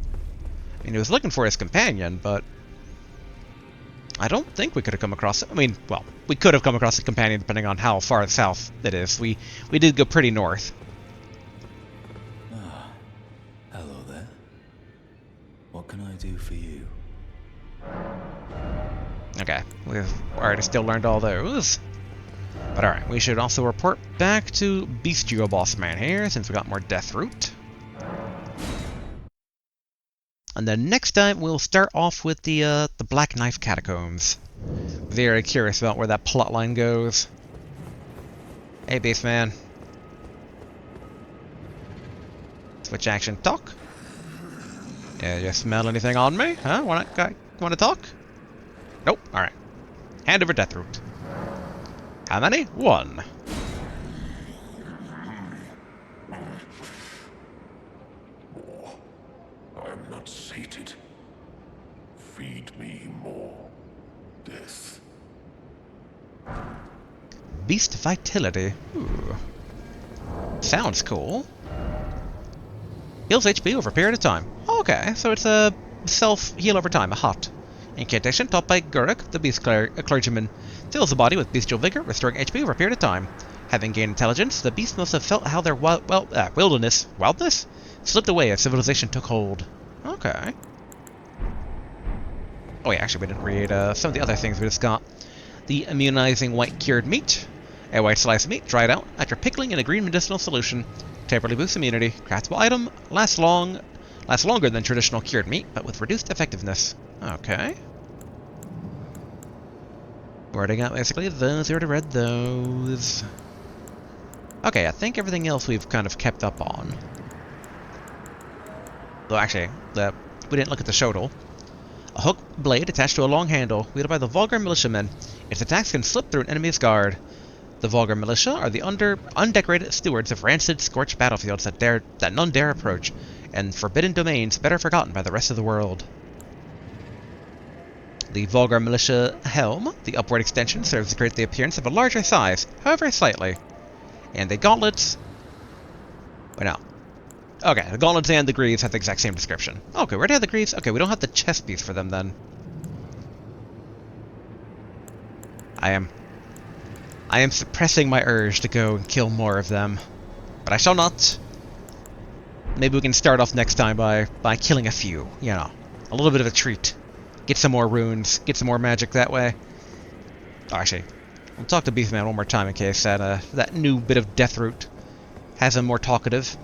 I mean, he was looking for his companion, but I don't think we could have come across it. I mean, well, we could have come across the companion depending on how far south it is. We did go pretty north. Hello there. What can I do for you? Okay, we've already still learned all those. But alright, we should also report back to Bestial Boss Man here, since we got more Death Root. And then next time, we'll start off with the Black Knife Catacombs. Very curious about where that plotline goes. Hey, Beast Man. Switch action, talk. Yeah, you smell anything on me? Huh? Want to talk? Nope. Alright. Hand over Death Root. How many? 1. I'm not sated. Feed me more. Death. Beast Vitality. Ooh. Sounds cool. Heals HP over a period of time. Okay, so it's a self-heal over time, a hot. Incantation taught by Gurranq, the Beast Clergyman. Fills the body with bestial vigor, restoring HP over a period of time. Having gained intelligence, the beast must have felt how their wildness slipped away as civilization took hold. Okay. Oh yeah, actually we didn't read some of the other things we just got. The immunizing white cured meat. A white slice of meat dried out after pickling in a green medicinal solution. Temporarily boosts immunity. Craftable item. Lasts longer than traditional cured meat, but with reduced effectiveness. Okay. Already got basically those, already read those. Okay, I think everything else we've kind of kept up on. Though actually, we didn't look at the shotel. A hooked blade attached to a long handle, wielded by the Vulgar Militiamen. Its attacks can slip through an enemy's guard. The Vulgar Militia are the undecorated stewards of rancid, scorched battlefields that none dare approach, and forbidden domains better forgotten by the rest of the world. The Vulgar Militia helm, the upward extension, serves to create the appearance of a larger size, however slightly. And the gauntlets... Wait, no. Okay, the gauntlets and the greaves have the exact same description. Okay, where do I have the greaves? Okay, we don't have the chest piece for them then. I am suppressing my urge to go and kill more of them. But I shall not. Maybe we can start off next time by killing a few, you know. A little bit of a treat. Get some more runes, get some more magic that way. Oh, actually, I'll talk to Beefman one more time in case that new bit of death root has him more talkative.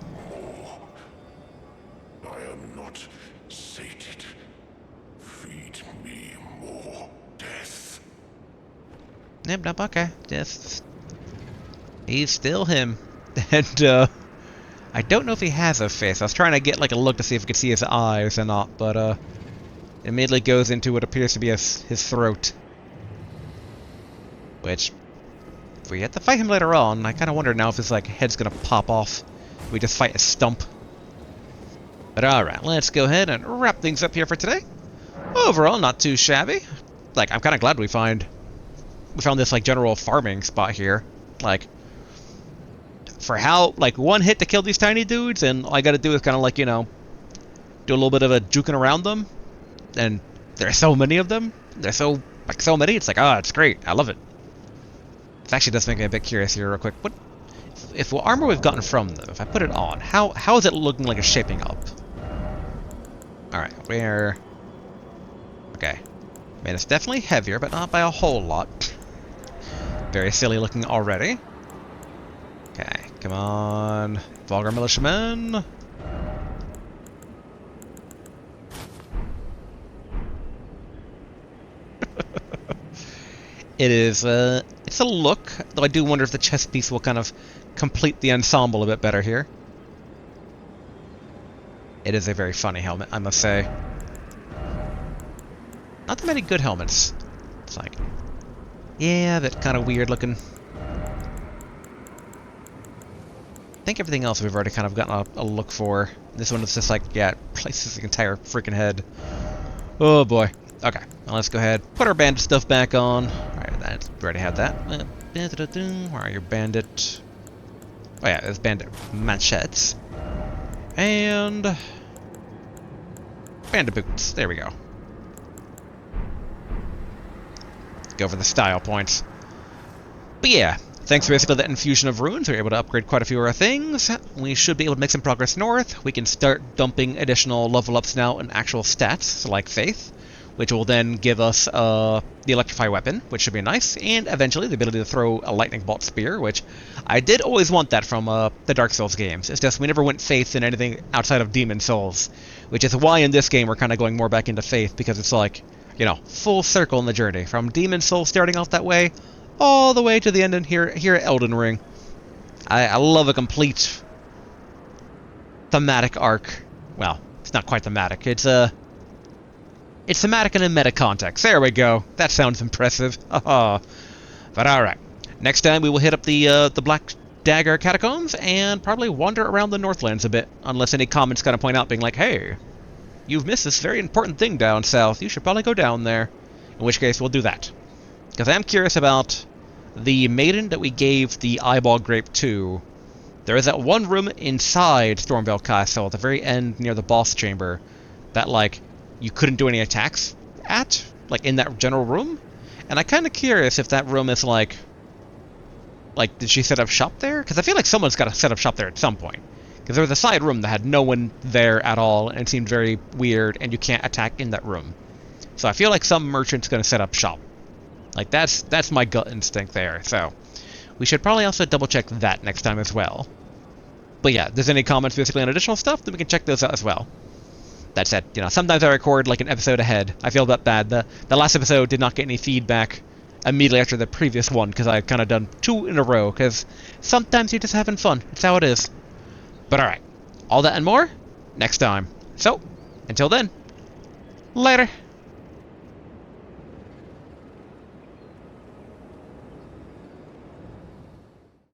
I am not sated. Feed me more death. Nope, okay. Just... He's still him. And, I don't know if he has a face. I was trying to get, like, a look to see if we could see his eyes or not, but, it immediately goes into what appears to be his throat. Which, if we have to fight him later on, I kind of wonder now if his, like, head's gonna pop off. We just fight a stump. But alright, let's go ahead and wrap things up here for today. Overall, not too shabby. Like, I'm kind of glad we found this, like, general farming spot here. Like, for how, like, one hit to kill these tiny dudes, and all I gotta do is kind of, like, you know, do a little bit of a juking around them. And there's so many of them. There's so many. It's like, ah, it's great. I love it. It actually does make me a bit curious here real quick. What if what armor we've gotten from them, if I put it on, how is it looking like it's shaping up? Alright, where... Okay. I mean, it's definitely heavier, but not by a whole lot. Very silly looking already. Okay, come on. Vulgar Militiamen. It is, it's a look, though I do wonder if the chest piece will kind of complete the ensemble a bit better here. It is a very funny helmet, I must say. Not that many good helmets. It's like, yeah, a bit kind of weird looking. I think everything else we've already kind of gotten a look for. This one is just like, yeah, it places the entire freaking head. Oh boy. Okay, well, let's go ahead, put our bandit stuff back on. Alright, we already had that. Where are your bandit? Oh yeah, there's bandit machetes. And... bandit boots. There we go. Let's go for the style points. But yeah, thanks to basically that infusion of runes, we were able to upgrade quite a few of our things. We should be able to make some progress north. We can start dumping additional level ups now in actual stats, like Faith, which will then give us the Electrify weapon, which should be nice, and eventually the ability to throw a Lightning Bolt Spear, which I did always want that from the Dark Souls games. It's just we never went Faith in anything outside of Demon Souls, which is why in this game we're kind of going more back into Faith, because it's like, you know, full circle in the journey, from Demon Souls starting off that way, all the way to the end in here at Elden Ring. I love a complete thematic arc. Well, it's not quite thematic, it's thematic in a meta context. There we go. That sounds impressive. Haha. But alright. Next time we will hit up the Black Dagger Catacombs and probably wander around the Northlands a bit. Unless any comments kind of point out being like, hey, you've missed this very important thing down south. You should probably go down there. In which case we'll do that. Because I am curious about the maiden that we gave the eyeball grape to. There is that one room inside Stormveil Castle at the very end near the boss chamber that, like, you couldn't do any attacks at, like, in that general room. And I'm kind of curious if that room is, like, did she set up shop there? Because I feel like someone's got to set up shop there at some point. Because there was a side room that had no one there at all, and it seemed very weird, and you can't attack in that room. So I feel like some merchant's going to set up shop. Like, that's my gut instinct there, so we should probably also double-check that next time as well. But yeah, if there's any comments basically on additional stuff, then we can check those out as well. That said, you know, sometimes I record like an episode ahead. I feel that bad. The last episode did not get any feedback immediately after the previous one, because I kind of done 2 in a row, because sometimes you're just having fun. It's how it is. But alright, all that and more, next time. So, until then, later.